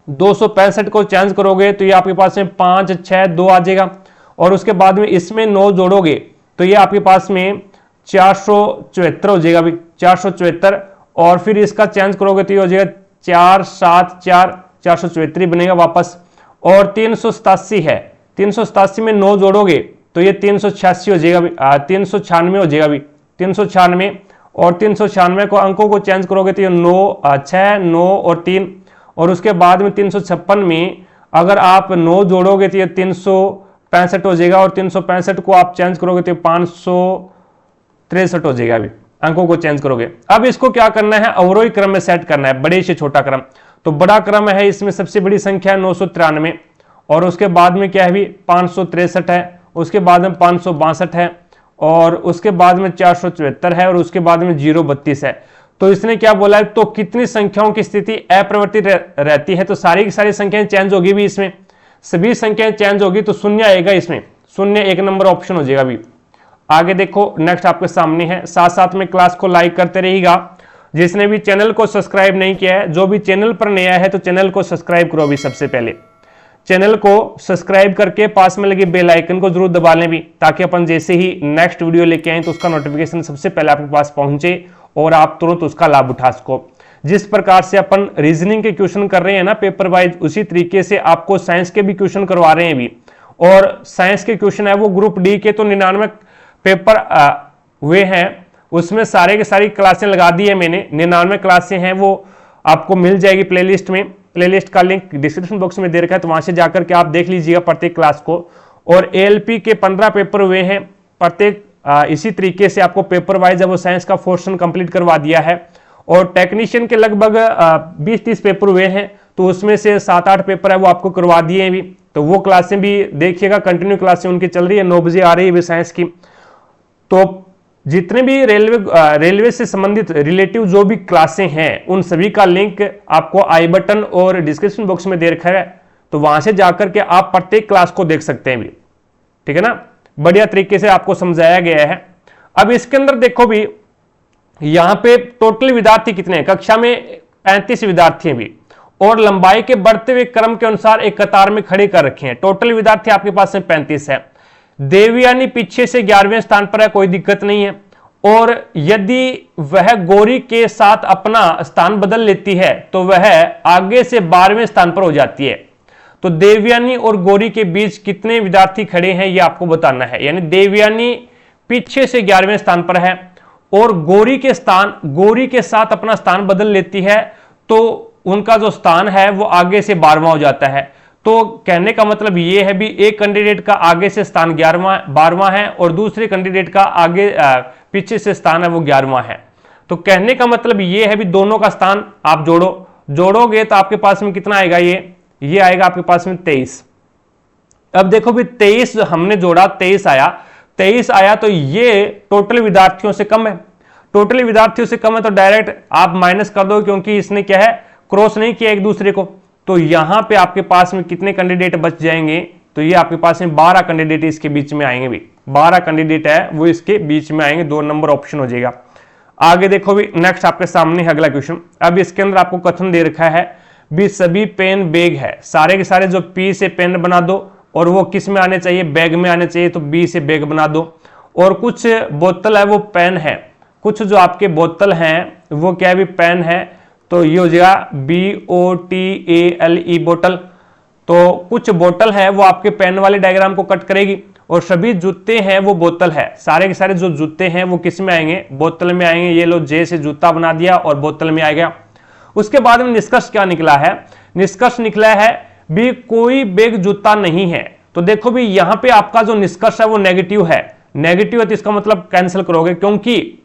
265 को चेंज करोगे तो ये आपके पास में 5 6 2 आ जाएगा, और उसके बाद में इसमें 9 जोड़ोगे तो ये आपके पास में 474 हो जाएगा भी, 474, और फिर इसका चेंज करोगे तो ये हो जाएगा 4 7 4 474 बनेगा वापस, और 387 है, 387 में 9 जोड़ोगे तो ये 386 हो जाएगा भी, 396 हो जाएगा भी, 396, और 396 को अंकों को चेंज करोगे तो ये 9 6 9 और 3, और उसके बाद में 356 में अगर आप 9 जोड़ोगे तो ये 365 हो जाएगा, और 365 को आप चेंज करोगे तो 563 हो जाएगा। अभी अंकों को चेंज करोगे। अब इसको क्या करना है, अवरोही क्रम में सेट करना है, बड़े से छोटा क्रम। तो बड़ा क्रम है, इसमें सबसे बड़ी संख्या है 993, और उसके बाद में क्या है भी 563 है, उसके बाद में 562 है, और उसके बाद में 474 है, और उसके बाद में 032 है। तो इसने क्या बोला है, तो कितनी संख्याओं की स्थिति अपरिवर्तित रहती है, तो सारी की सारी संख्याएं चेंज होगी भी, इसमें सभी संख्याएं चेंज होगी तो शून्य आएगा, इसमें शून्य 1 नंबर ऑप्शन हो जाएगा भी। आगे देखो नेक्स्ट आपके सामने है, साथ साथ में क्लास को लाइक करते रहिएगा। जिसने भी चैनल को सब्सक्राइब नहीं किया है, जो भी चैनल पर नया है तो चैनल को सब्सक्राइब करो अभी, सबसे पहले चैनल को सब्सक्राइब करके पास में लगे बेल आइकन को जरूर दबा लें भी, ताकि अपन जैसे ही नेक्स्ट वीडियो लेके आए तो उसका नोटिफिकेशन सबसे पहले आपके पास पहुंचे और आप तुरंत उसका लाभ उठा सको। जिस प्रकार से अपन रीजनिंग के क्वेश्चन कर रहे हैं ना पेपर वाइज, उसी तरीके से आपको साइंस के भी क्वेश्चन करवा रहे हैं भी, और साइंस के क्वेश्चन है वो ग्रुप डी के तो 99 पेपर हुए हैं, उसमें सारे के सारी क्लासें लगा दी है मैंने, 99 क्लासें हैं, वो आपको मिल जाएगी प्लेलिस्ट में। प्लेलिस्ट का लिंक डिस्क्रिप्शन बॉक्स में दे रखा है, तो वहां से जाकर के आप देख लीजिएगा प्रत्येक क्लास को। और एएलपी के 15 पेपर हुए हैं, प्रत्येक इसी तरीके से आपको पेपर वाइज वो साइंस का पोर्शन कंप्लीट करवा दिया है। और टेक्नीशियन के लगभग 20-30 पेपर हुए हैं, तो उसमें से 7-8 पेपर है वो आपको करवा दिए हैं भी, तो वो क्लासें भी देखिएगा, कंटिन्यू क्लासें उनकी चल रही है, 9 बजे आ रही है भी साइंस की। तो जितने भी रेलवे से संबंधित रिलेटिव जो भी क्लासें हैं, उन सभी का लिंक आपको आई बटन और डिस्क्रिप्शन बॉक्स में दे रखा है, तो वहां से जाकर के आप प्रत्येक क्लास को देख सकते हैं भी, ठीक है ना। बढ़िया तरीके से आपको समझाया गया है। अब इसके अंदर देखो भी, यहां पे टोटल विद्यार्थी कितने हैं, कक्षा में 35 विद्यार्थी हैं भी, और लंबाई के बढ़ते हुए क्रम के अनुसार एक कतार में खड़े कर रखे हैं। टोटल विद्यार्थी आपके पास में 35 है। देवयानी पीछे से 11वें स्थान पर है, कोई दिक्कत नहीं है, और यदि वह गौरी के साथ अपना स्थान बदल लेती है तो वह आगे से 12वें स्थान पर हो जाती है। तो देवयानी और गौरी के बीच कितने विद्यार्थी खड़े हैं ये आपको बताना है, यानी देवयानी पीछे से 11वें स्थान पर है और गौरी के साथ अपना स्थान बदल लेती है, तो उनका जो स्थान है वो आगे से 12वां हो जाता है। तो कहने का मतलब ये है भी, एक कैंडिडेट का आगे से स्थान 12वां है और दूसरे कैंडिडेट का आगे पीछे से स्थान है वो 11वां है। तो कहने का मतलब ये है भी, दोनों का स्थान आप जोड़ोगे तो आपके पास में कितना आएगा, ये आएगा आपके पास में 23। अब देखो भी 23 हमने जोड़ा, 23 आया तो ये टोटल विद्यार्थियों से कम है। टोटल विद्यार्थियों से कम है तो डायरेक्ट आप माइनस कर दो, क्योंकि इसने क्या है, क्रॉस नहीं किया एक दूसरे को। तो यहां पे आपके पास में कितने कैंडिडेट बच जाएंगे, तो ये आपके पास में 12 कैंडिडेट इसके बीच में आएंगे भी, 12 कैंडिडेट है वो इसके बीच में आएंगे, 2 नंबर ऑप्शन हो जाएगा। आगे देखो भी, नेक्स्ट आपके सामने अगला क्वेश्चन। अब इसके अंदर आपको कथन दे रखा है भी, सभी पेन बैग है, सारे के सारे जो पी से पेन बना दो, और वो किस में आने चाहिए, बैग में आने चाहिए, तो बी से बैग बना दो। और कुछ बोतल है वो पेन है, कुछ जो आपके बोतल हैं वो क्या भी पेन है, तो ये हो जाएगा BOTALE बोतल। तो कुछ बोतल है वो आपके पेन वाले डायग्राम को कट करेगी, और सभी जूते हैं वो बोतल है, सारे के सारे जो जूते हैं वो किस में आएंगे, बोतल में आएंगे। ये लो जे से जूता बना दिया और बोतल में आ गया। उसके बाद में निष्कर्ष क्या निकला है, निष्कर्ष निकला है भी कोई बैग जूता नहीं है। तो देखो भी यहां पे आपका जो निष्कर्ष है वो नेगेटिव है, नेगेटिव है तो इसका मतलब कैंसिल करोगे, क्योंकि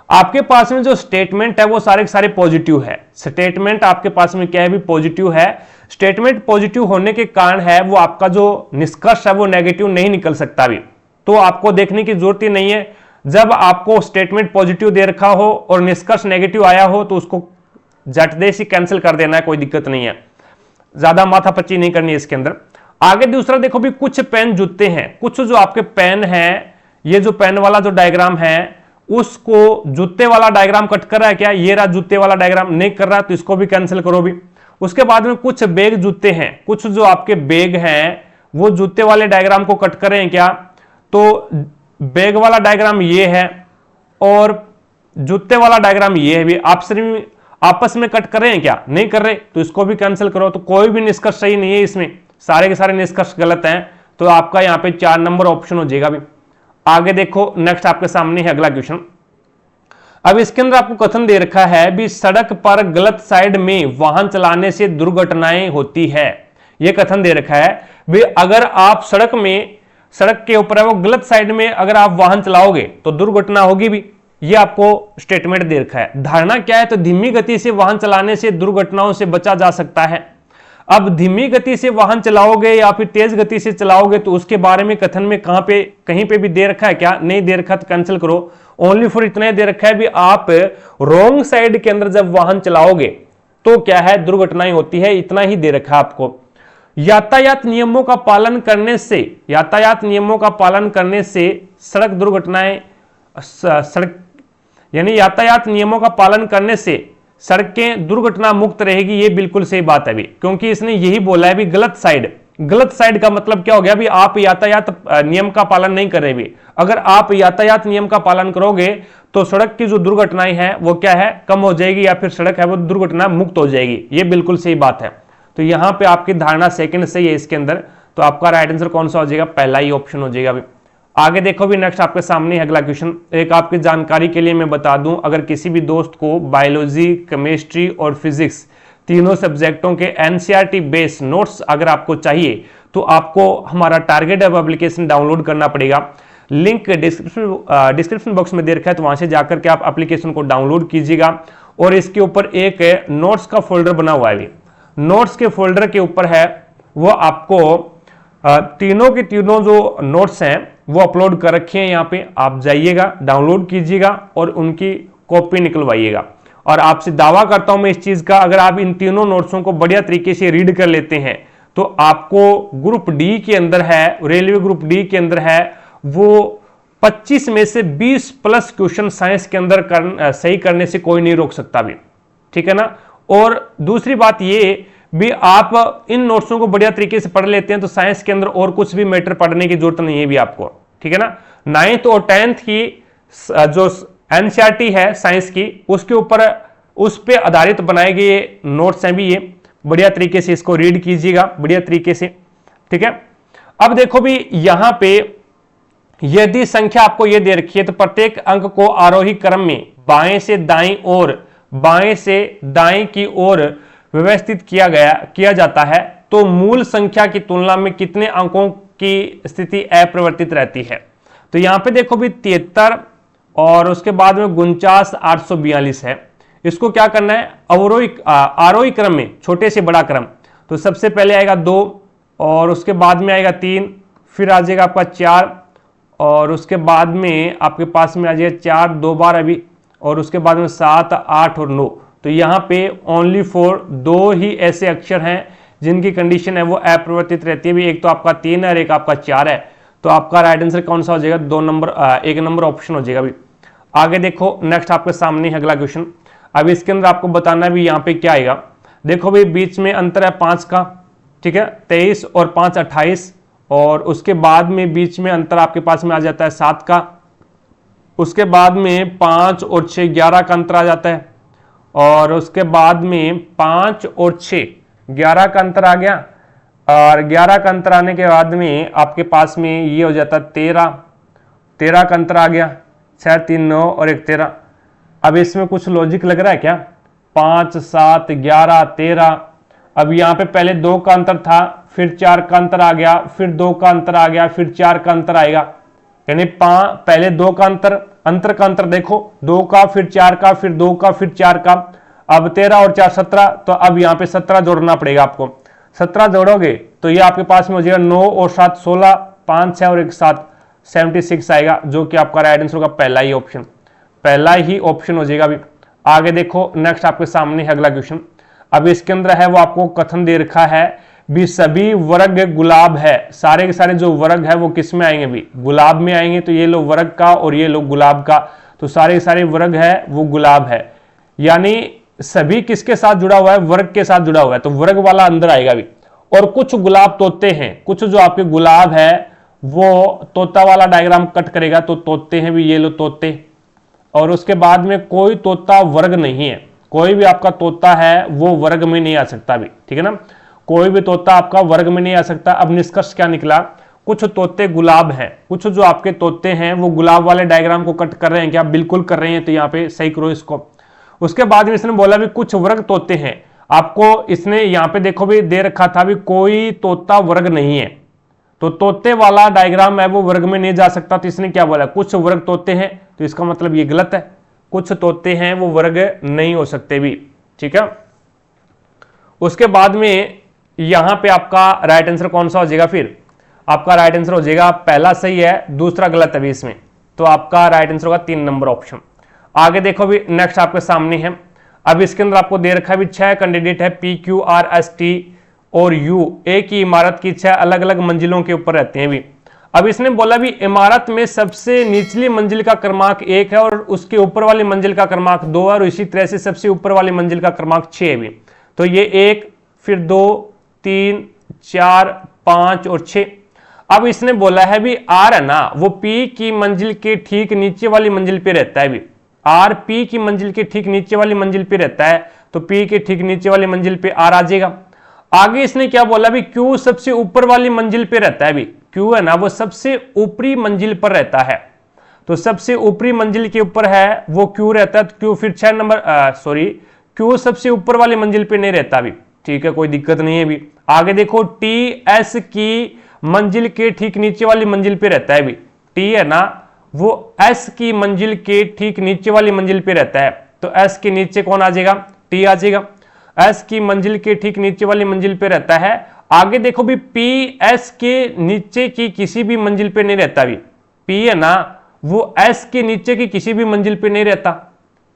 आपके पास में जो स्टेटमेंट है वो सारे के सारे पॉजिटिव है। स्टेटमेंट आपके पास में क्या है भी, पॉजिटिव है। स्टेटमेंट पॉजिटिव होने के कारण है वो आपका जो निष्कर्ष है वो नेगेटिव नहीं निकल सकता भी। तो आपको देखने की जरूरत ही नहीं है, जब आपको स्टेटमेंट पॉजिटिव दे रखा हो और निष्कर्ष नेगेटिव आया हो तो उसको झट दे से कैंसिल कर देना है, कोई दिक्कत नहीं है, ज्यादा माथापच्ची नहीं करनी है इसके अंदर। आगे दूसरा देखो भी, कुछ पेन जूते हैं, कुछ जो आपके पेन है, ये जो पेन वाला जो डायग्राम है उसको जूते वाला डायग्राम कट कर रहा है क्या, ये रहा जूते वाला डायग्राम, नहीं कर रहा तो इसको भी कैंसिल करो भी। उसके बाद में कुछ बैग जूते हैं, कुछ जो आपके बैग हैं वो जूते वाले डायग्राम को कट कर रहे हैं क्या, तो बैग वाला डायग्राम ये है और जूते वाला डायग्राम ये है, भी आपस में कट कर रहे हैं क्या, नहीं कर रहे, तो इसको भी कैंसिल करो। तो कोई भी निष्कर्ष सही नहीं है इसमें, सारे के सारे निष्कर्ष गलत हैं, तो आपका यहां पे 4 नंबर ऑप्शन हो जाएगा। भी आगे देखो, नेक्स्ट आपके सामने है अगला क्वेश्चन। अब इसके अंदर आपको कथन दे रखा है भी सड़क पर गलत साइड में वाहन चलाने से दुर्घटनाएं होती है। यह कथन दे रखा है भी अगर आप सड़क के ऊपर है वो गलत साइड में अगर आप वाहन चलाओगे तो दुर्घटना होगी भी, ये आपको स्टेटमेंट दे रखा है। धारणा क्या है, तो धीमी गति से वाहन चलाने से दुर्घटनाओं से बचा जा सकता है। अब धीमी गति से वाहन चलाओगे या फिर तेज गति से चलाओगे तो उसके बारे में कथन में कहीं पे भी दे रखा है क्या, नहीं दे रखा, तो कैंसिल करो। ओनली फॉर इतना दे रखा है भी आप रॉन्ग साइड के अंदर जब वाहन चलाओगे तो क्या है, दुर्घटनाएं होती है, इतना ही दे रखा है आपको। यातायात नियमों का पालन करने से सड़क दुर्घटनाएं यातायात नियमों का पालन करने से सड़कें दुर्घटना मुक्त रहेगी, ये बिल्कुल सही बात है भी, क्योंकि इसने यही बोला है भी गलत साइड का मतलब क्या हो गया भी आप यातायात नियम का पालन नहीं कर रहे भी। अगर आप यातायात नियम का पालन करोगे तो सड़क की जो दुर्घटनाएं हैं वो क्या है, कम हो जाएगी, या फिर सड़क है वो दुर्घटना मुक्त हो जाएगी, ये बिल्कुल सही बात है। तो यहां पे आपकी धारणा सेकंड सही है इसके अंदर, तो आपका राइट आंसर कौन सा हो जाएगा, पहला ही ऑप्शन हो जाएगा। आगे देखो भी, नेक्स्ट आपके सामने अगला क्वेश्चन। एक आपकी जानकारी के लिए मैं बता दूं, अगर किसी भी दोस्त को बायोलॉजी, केमिस्ट्री और फिजिक्स तीनों सब्जेक्टों के एनसीईआरटी बेस्ड नोट्स अगर आपको चाहिए तो आपको हमारा टारगेट हब एप्लीकेशन डाउनलोड करना पड़ेगा। लिंक डिस्क्रिप्शन बॉक्स में दे रखा है, तो वहां से जाकर के आप एप्लीकेशन को डाउनलोड कीजिएगा। और इसके ऊपर एक नोट्स का फोल्डर बना हुआ है, नोट्स के फोल्डर के ऊपर है वो आपको तीनों के तीनों जो नोट्स हैं वो अपलोड कर रखे हैं। यहाँ पे आप जाइएगा, डाउनलोड कीजिएगा और उनकी कॉपी निकलवाइएगा। और आपसे दावा करता हूं मैं इस चीज का, अगर आप इन तीनों नोट्सों को बढ़िया तरीके से रीड कर लेते हैं तो आपको ग्रुप डी के अंदर है, रेलवे ग्रुप डी के अंदर है वो 25 में से 20 प्लस क्वेश्चन साइंस के अंदर सही करने से कोई नहीं रोक सकता भी, ठीक है ना। और दूसरी बात ये भी, आप इन नोट्सों को बढ़िया तरीके से पढ़ लेते हैं तो साइंस के अंदर और कुछ भी मैटर पढ़ने की जरूरत नहीं है भी आपको, ठीक है ना। 9th और 10th की जो एनसीईआरटी है साइंस की, उसके ऊपर उस पे आधारित बनाए गए नोट्स हैं भी, ये बढ़िया तरीके से इसको रीड कीजिएगा बढ़िया तरीके से, ठीक है। अब देखो भी, यहां पे यदि संख्या आपको ये दे रखी है तो प्रत्येक अंक को आरोही क्रम में बाएं से दाएं की ओर व्यवस्थित किया जाता है, तो मूल संख्या की तुलना में कितने अंकों की स्थिति अपरिवर्तित रहती है। तो यहां पे देखो भी 73 और उसके बाद में 49,842 है। इसको क्या करना है, आरोही क्रम में, छोटे से बड़ा क्रम। तो सबसे पहले आएगा 2 और उसके बाद में आएगा 3, फिर आ जाएगा आपका 4 और उसके बाद में आपके पास में आ जाएगा 4 2 बार अभी, और उसके बाद में 7 8 और 9। तो यहाँ पे ओनली फॉर 2 ही ऐसे अक्षर हैं जिनकी कंडीशन है वो अपरिवर्तित रहती है भी, एक तो आपका 3 है और एक आपका 4 है। तो आपका राइट आंसर कौन सा हो जाएगा, 1 नंबर ऑप्शन हो जाएगा भी। आगे देखो, नेक्स्ट आपके सामने अगला क्वेश्चन। अब इसके अंदर आपको बताना भी यहाँ पे क्या आएगा। देखो भाई, बीच में अंतर है 5 का, ठीक है, 23 और 5 28, और उसके बाद में बीच में अंतर आपके पास में आ जाता है 7 का, उसके बाद में 5 और 6 11 का अंतर आ जाता है, और उसके बाद में 5 और 6 11 का अंतर आ गया, और 11 का अंतर आने के बाद में आपके पास में ये हो जाता है 13 का अंतर आ गया, 6 3 9 और 1 13। अब इसमें कुछ लॉजिक लग रहा है क्या, 5 7 11 13। अब यहाँ पे पहले 2 का अंतर था, फिर 4 का अंतर आ गया, फिर 2 का अंतर आ गया, फिर 4 का अंतर आएगा, यानी पहले 2 का अंतर देखो, 2 का, फिर 4 का, फिर 2 का, फिर 4 का। अब 13 और 4 17, तो अब यहाँ पे 17 जोड़ना पड़ेगा आपको। 17 जोड़ोगे तो ये आपके पास में हो जाएगा 9 और 7 16, 5 6 और 1 7 76 आएगा, जो कि आपका राइट आंसर होगा पहला ही ऑप्शन हो जाएगा। अभी आगे देखो, नेक्स्ट आपके सामने अगला क्वेश्चन। अब इसके अंदर है वो आपको कथन दे रखा है भी सभी वर्ग गुलाब है, सारे के सारे जो वर्ग है वो किस में आएंगे भी, गुलाब में आएंगे। तो ये लो वर्ग का और ये लो गुलाब का, तो सारे के सारे वर्ग है वो गुलाब है। यानी सभी किसके साथ जुड़ा हुआ है, वर्ग के साथ जुड़ा हुआ है, तो वर्ग वाला अंदर आएगा भी। और कुछ गुलाब तोते हैं, कुछ जो आपके गुलाब है वो तोता वाला डायग्राम कट करेगा, तो तोते हैं भी, ये लो तोते। और उसके बाद में कोई तोता वर्ग नहीं है, कोई भी आपका तोता है वो वर्ग में नहीं आ सकता भी, ठीक है ना, कोई भी तोता आपका वर्ग में नहीं आ सकता। अब निष्कर्ष क्या निकला, कुछ तोते गुलाब हैं, कुछ जो आपके तोते हैं वो गुलाब वाले डायग्राम को कट कर रहे हैं क्या, बिल्कुल कर रहे हैं, तो यहाँ पे सही करो इसको। उसके बाद में इसने बोला भी कुछ वर्ग तोते हैं, आपको इसने यहाँ पे देखो भी दे रखा था भी कोई तोता वर्ग नहीं है, तो तोते वाला डायग्राम है वो वर्ग में नहीं जा सकता, तो इसने क्या बोला, कुछ वर्ग तोते हैं, तो इसका मतलब ये गलत है, कुछ तोते हैं वो वर्ग नहीं हो सकते भी, ठीक है। उसके बाद में यहां पे आपका राइट आंसर कौन सा हो जाएगा, फिर आपका राइट आंसर हो जाएगा पहला सही है, दूसरा गलत है भी इसमें, तो आपका राइट आंसर होगा 3 नंबर ऑप्शन। आगे देखो भी नेक्स्ट आपके सामने है, अब इसके अंदर आपको दे रखा है भी 6 कैंडिडेट है, PQRST और U, एक ही इमारत की 6 अलग अलग मंजिलों के ऊपर रहते हैं भी। अब इसने बोला भी इमारत में सबसे निचली मंजिल का क्रमांक 1 है और उसके ऊपर वाली मंजिल का क्रमांक 2 है, और इसी तरह से सबसे ऊपर वाली मंजिल का क्रमांक 6 है भी। तो ये 1, फिर 2, 3, 4, 5 और 6। अब इसने बोला है भी R है ना, वो P की मंजिल के ठीक नीचे वाली मंजिल पे रहता है भी, R P की मंजिल के ठीक नीचे वाली मंजिल पे रहता है, तो P के ठीक नीचे वाली मंजिल पे R आ जाएगा। आगे इसने क्या बोला भी Q सबसे ऊपर वाली मंजिल पे रहता है भी, Q है ना वो सबसे ऊपरी मंजिल पर रहता है, तो सबसे ऊपरी मंजिल के ऊपर है वो Q रहता है, तो Q फिर 6 नंबर Q सबसे ऊपर वाली मंजिल पे नहीं रहता भी, ठीक है, कोई दिक्कत नहीं है भी। आगे देखो T S की मंजिल के ठीक नीचे वाली मंजिल पे रहता है भी, T है ना वो S की मंजिल के ठीक नीचे वाली मंजिल पे रहता है, तो S के नीचे कौन आ जाएगा, T आ जाएगा, S की मंजिल के ठीक नीचे वाली मंजिल पे रहता है। आगे देखो भी P S के नीचे की किसी भी मंजिल पे नहीं रहता भी, P है ना वो S के नीचे की किसी भी मंजिल पे नहीं रहता,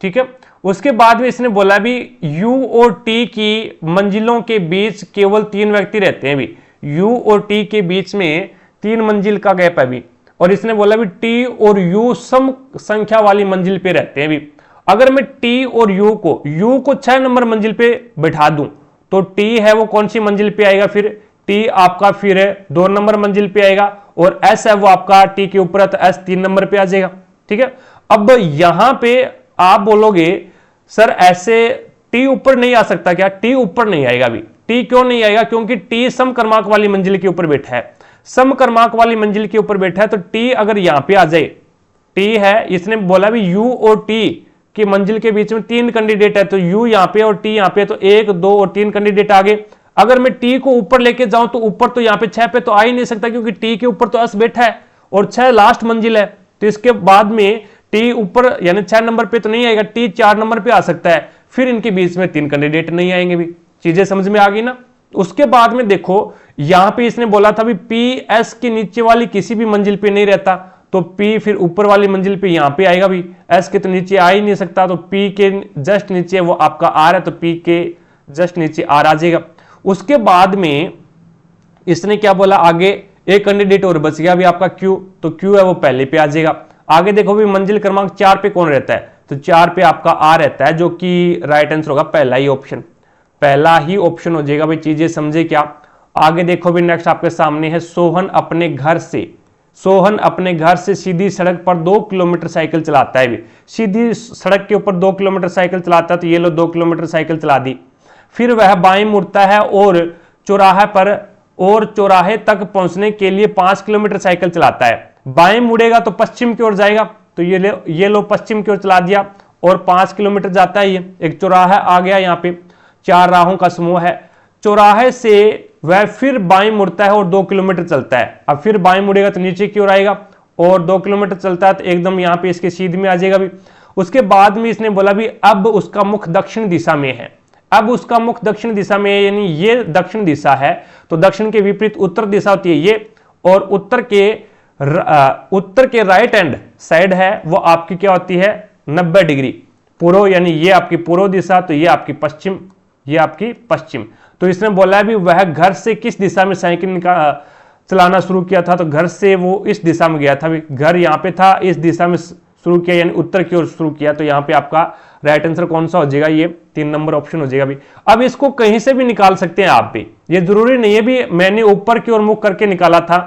ठीक है। उसके बाद में इसने बोला भी U और T की मंजिलों के बीच केवल 3 व्यक्ति रहते हैं भी, U और T के बीच में 3 मंजिल का गैप है भी, और इसने बोला भी T और U सम संख्या वाली मंजिल पे रहते हैं भी। अगर मैं T और U को 6 नंबर मंजिल पे बैठा दूं, तो T है वो कौन सी मंजिल पे आएगा, फिर T आपका फिर 2 नंबर मंजिल पे आएगा, और S है वो आपका T के ऊपर है, तो S 3 नंबर पे आ जाएगा, ठीक है। अब यहां पे आप बोलोगे सर ऐसे T ऊपर नहीं आ सकता क्या, T ऊपर नहीं आएगा भी, T क्यों नहीं आएगा, क्योंकि T सम क्रमांक वाली मंजिल के ऊपर बैठा है, सम क्रमांक वाली मंजिल के ऊपर बैठा है, तो T अगर यहां पे आ जाए, T है इसने बोला भी U और T की मंजिल के बीच में 3 कैंडिडेट है, तो U यहां पे और T यहां पे, तो 1, 2 और 3 कैंडिडेट आ गए। अगर मैं T को ऊपर लेके जाऊं तो ऊपर तो यहां पे 6 पे तो आ ही नहीं सकता, क्योंकि T के ऊपर तो S बैठा है और 6 लास्ट मंजिल है, तो इसके बाद में T ऊपर यानी 6 नंबर पे तो नहीं आएगा, T 4 नंबर पे आ सकता है, फिर इनके बीच में 3 कैंडिडेट नहीं आएंगे भी। चीजें समझ में आ गई ना। उसके बाद में देखो यहां पे इसने बोला था भी P S के नीचे वाली किसी भी मंजिल पे नहीं रहता, तो P फिर ऊपर वाली मंजिल पे यहां पे आएगा भी, S के तो नीचे आ ही नहीं सकता, तो P के जस्ट नीचे वो आपका R है, तो P के जस्ट नीचे R आ जाएगा। उसके बाद में इसने क्या बोला, आगे एक कैंडिडेट और बच गया भी आपका Q, तो Q है वो पहले पे आ जाएगा। आगे देखो भी मंजिल क्रमांक 4 पे कौन रहता है, तो 4 पे आपका R रहता है, जो कि राइट आंसर होगा पहला ही ऑप्शन, पहला ही ऑप्शन हो जाएगा भाई। चीजें समझे क्या। आगे देखो भी नेक्स्ट आपके सामने है, सोहन अपने घर से सीधी सड़क पर 2 किलोमीटर साइकिल चलाता है भी, सीधी सड़क के ऊपर 2 किलोमीटर साइकिल चलाता है, तो ये लो 2 किलोमीटर साइकिल चला दी। फिर वह बाएं मुड़ता है और चौराहे तक पहुंचने के लिए 5 किलोमीटर साइकिल चलाता है। बाएं मुड़ेगा तो पश्चिम की ओर जाएगा, तो ये लो पश्चिम की ओर चला दिया और 5 किलोमीटर जाता है। ये एक चौराहा आ गया, यहाँ पे 4 राहों का समूह है। चौराहे से वह फिर बाएं मुड़ता है और 2 किलोमीटर चलता है। अब फिर बाएं मुड़ेगा तो नीचे की ओर आएगा और 2 किलोमीटर चलता है, तो एकदम यहाँ पे इसके सीध में आ जाएगा भी। उसके बाद में इसने बोला भी अब उसका मुख दक्षिण दिशा में है, अब उसका मुख दक्षिण दिशा में है, यानी ये दक्षिण दिशा है, तो दक्षिण के विपरीत उत्तर दिशा होती है ये, और उत्तर के राइट हैंड साइड है वो आपकी क्या होती है 90 डिग्री पूर्व, यानी ये आपकी पूर्व दिशा, तो ये आपकी पश्चिम, ये आपकी पश्चिम। तो इसने बोला है भी वह घर से किस दिशा में साइकिल चलाना शुरू किया था, तो घर से वो इस दिशा में गया था भी, घर यहाँ पे था, इस दिशा में शुरू किया यानी उत्तर की ओर शुरू किया, तो यहाँ पे आपका राइट आंसर कौन सा हो जाएगा, ये 3 नंबर ऑप्शन हो जाएगा भी। अब इसको कहीं से भी निकाल सकते हैं आप भी, ये जरूरी नहीं है भी मैंने ऊपर की ओर मुख करके निकाला था।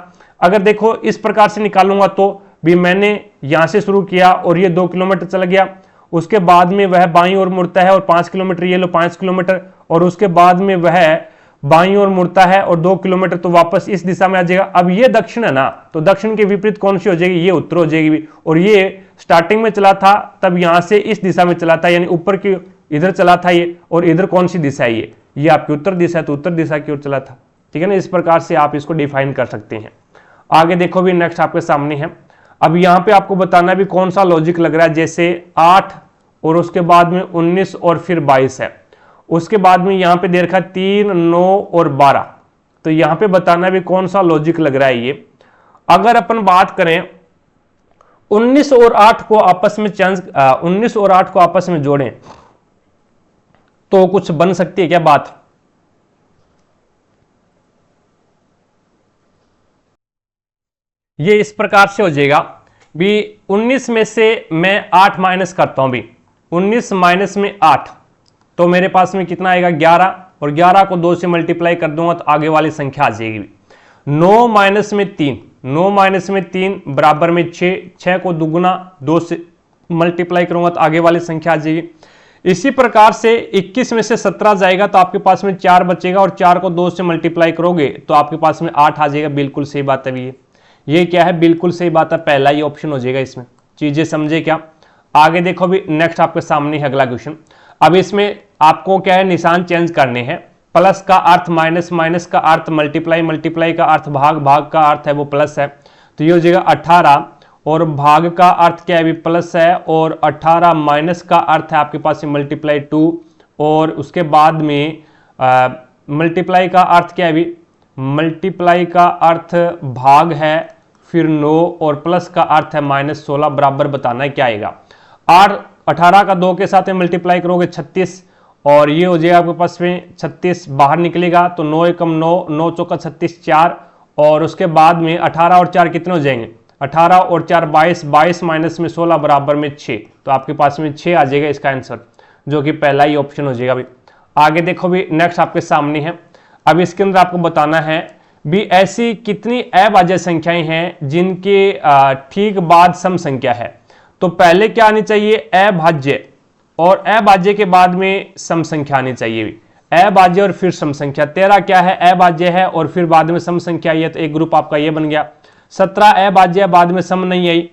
अगर देखो इस प्रकार से निकालूंगा तो भी मैंने यहां से शुरू किया और ये 2 किलोमीटर चला गया, उसके बाद में वह बाईं ओर मुड़ता है और 5 किलोमीटर, ये लो 5 किलोमीटर, और उसके बाद में वह बाईं ओर मुड़ता है और 2 किलोमीटर, तो वापस इस दिशा में आ जाएगा। अब ये दक्षिण है ना, तो दक्षिण के विपरीत कौन सी हो जाएगी, ये उत्तर हो जाएगी। और ये स्टार्टिंग में चला था तब यहां से इस दिशा में चला था, यानी ऊपर की इधर चला था ये, और इधर कौन सी दिशा है, ये आपकी उत्तर दिशा है, तो उत्तर दिशा की ओर चला था। ठीक है ना, इस प्रकार से आप इसको डिफाइन कर सकते हैं। आगे देखो भी नेक्स्ट आपके सामने है। अब यहां पे आपको बताना भी कौन सा लॉजिक लग रहा है, जैसे 8 और उसके बाद में 19 और फिर 22 है, उसके बाद में यहां पे दे रखा 3, 9 और 12, तो यहां पे बताना भी कौन सा लॉजिक लग रहा है ये। अगर अपन बात करें 19 और 8 को आपस में 19 और 8 को आपस में जोड़ें तो कुछ बन सकती है क्या बात? ये इस प्रकार से हो जाएगा भी 19 में से मैं 8 माइनस करता हूं भी, 19 माइनस में 8, तो मेरे पास में कितना आएगा 11, और 11 को 2 से मल्टीप्लाई कर दूंगा तो आगे वाली संख्या आ जाएगी। 9 माइनस में 3, 9 माइनस में 3 बराबर में 6, 6 को दुगुना 2 से मल्टीप्लाई करूंगा तो आगे वाली संख्या आ जाएगी। इसी प्रकार से 21 में से 17 जाएगा तो आपके पास में 4 बचेगा, और 4 को 2 से मल्टीप्लाई करोगे तो आपके पास में 8 आ जाएगा। बिल्कुल सही बात है ये क्या है, बिल्कुल सही बात है, पहला ही ऑप्शन हो जाएगा इसमें। चीजें समझे क्या? आगे देखो भी नेक्स्ट आपके सामने है अगला क्वेश्चन। अब इसमें आपको क्या है, निशान चेंज करने हैं। प्लस का अर्थ माइनस, माइनस का अर्थ मल्टीप्लाई, मल्टीप्लाई का अर्थ भाग, भाग का अर्थ है वो प्लस है, तो ये हो जाएगा 18, और भाग का अर्थ क्या है भी प्लस है, और 18 माइनस का अर्थ है आपके पास मल्टीप्लाई 2, और उसके बाद में मल्टीप्लाई का अर्थ क्या है भी, मल्टीप्लाई का अर्थ भाग है, फिर 9, और प्लस का अर्थ है -16, बराबर बताना है क्या आएगा। 18 का 2 के साथ में मल्टीप्लाई करोगे 36, और ये हो जाएगा आपके पास में 36 बाहर निकलेगा तो 9 एकम 9, 9 चौका 36, 4, और उसके बाद में 18 और 4 कितने हो जाएंगे, 18 और 4 22, 22 माइनस में 16 बराबर में 6, तो आपके पास में 6 आ जाएगा इसका आंसर, जो कि पहला ही ऑप्शन हो जाएगा। भी आगे देखो भी नेक्स्ट आपके सामने है। अब इसके अंदर आपको बताना है भी ऐसी कितनी अभाज्य संख्याएं हैं जिनके ठीक बाद सम संख्या है। तो पहले क्या आनी चाहिए, अभाज्य, और अभाज्य के बाद में सम संख्या आनी चाहिए। अभाज्य और फिर सम संख्या। 13 क्या है, अभाज्य है और फिर बाद में सम संख्या आई है, तो एक ग्रुप आपका ये बन गया। 17 अभाज्य, बाद में सम नहीं आई,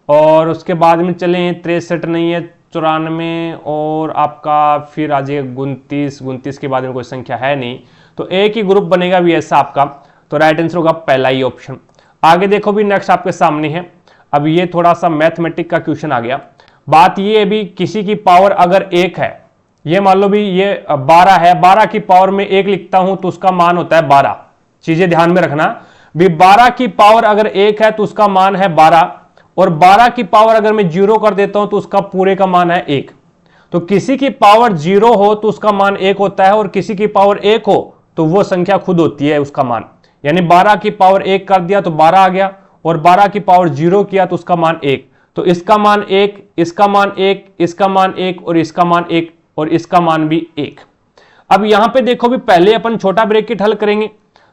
और उसके बाद में चले 63 नहीं है, 94, और आपका फिर आ जाएगा 29, 29 के बाद में कोई संख्या है नहीं, तो एक ही ग्रुप बनेगा भी ऐसा आपका, तो राइट आंसर होगा पहला ही ऑप्शन। आगे देखो भी नेक्स्ट आपके सामने है। अब ये थोड़ा सा मैथमेटिक का क्वेश्चन आ गया। बात ये है भी किसी की पावर अगर 1 है, ये मान लो भी ये 12 है, 12 की पावर में 1 लिखता हूं तो उसका मान होता है 12। चीजें ध्यान में रखना भी, 12 की पावर अगर 1 है तो उसका मान है 12, और 12 की पावर अगर मैं 0 कर देता हूं तो उसका पूरे का मान है 1। तो किसी की पावर 0 हो तो उसका मान 1 होता है, और किसी की पावर 1 हो तो वो संख्या खुद होती है उसका मान। यानी 12 की पावर 1 कर दिया तो 12 आ गया, और 12 की पावर 0 किया तो उसका मान 1, तो इसका मान 1, इसका मान 1, इसका मान 1, और इसका मान 1, और इसका मान भी 1। अब यहां पे देखो भी पहले अपन छोटा ब्रैकेट हल करेंगे,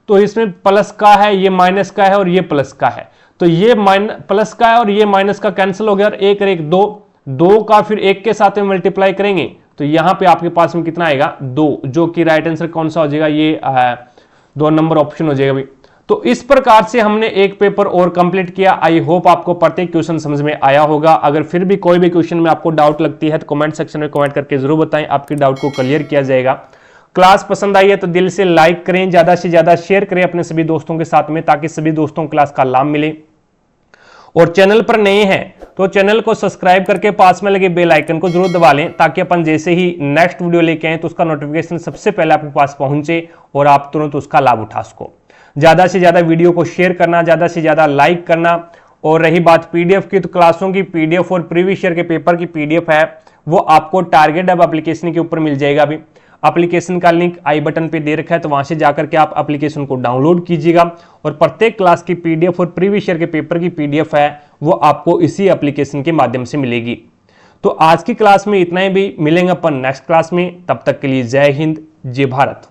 तो इसमें प्लस का है, ये माइनस का है, और ये प्लस का है, तो ये प्लस का है और ये माइनस का कैंसिल हो गया, और 1 और 1 2, 2 का फिर 1 के साथ में मल्टीप्लाई करेंगे तो यहां पे आपके पास में कितना आएगा 2, जो कि राइट आंसर कौन सा हो जाएगा, ये 2 नंबर ऑप्शन हो जाएगा भी। तो इस प्रकार से हमने एक पेपर और कंप्लीट किया। आई होप आपको प्रत्येक क्वेश्चन समझ में आया होगा। अगर फिर भी कोई भी क्वेश्चन में आपको डाउट लगती है तो कमेंट सेक्शन में कमेंट करके जरूर बताएं, आपकी डाउट को क्लियर किया जाएगा। क्लास पसंद आई है तो दिल से लाइक करें, ज्यादा से ज्यादा शेयर करें अपने सभी दोस्तों के साथ में, ताकि सभी दोस्तों को क्लास का लाभ मिले। और चैनल पर नए हैं तो चैनल को सब्सक्राइब करके पास में लगे बेल आइकन को जरूर दबा लें, ताकि अपन जैसे ही नेक्स्ट वीडियो लेके आए तो उसका नोटिफिकेशन सबसे पहले आपके पास पहुंचे और आप तुरंत उसका लाभ उठा सको। ज्यादा से ज्यादा वीडियो को शेयर करना, ज्यादा से ज्यादा लाइक करना। और रही बात पीडीएफ की, तो क्लासों की पीडीएफ और प्रीवियस ईयर के पेपर की पीडीएफ है वो आपको टारगेट हब एप्लीकेशन के ऊपर मिल जाएगा। अभी एप्लीकेशन का लिंक आई बटन पे दे रखा है, तो वहां से जाकर के आप एप्लीकेशन को डाउनलोड कीजिएगा, और प्रत्येक क्लास की पीडीएफ और प्रीवियस ईयर के पेपर की पीडीएफ है वो आपको इसी एप्लीकेशन के माध्यम से मिलेगी। तो आज की क्लास में इतना ही, भी मिलेंगे अपन नेक्स्ट क्लास में। तब तक के लिए जय हिंद, जय भारत।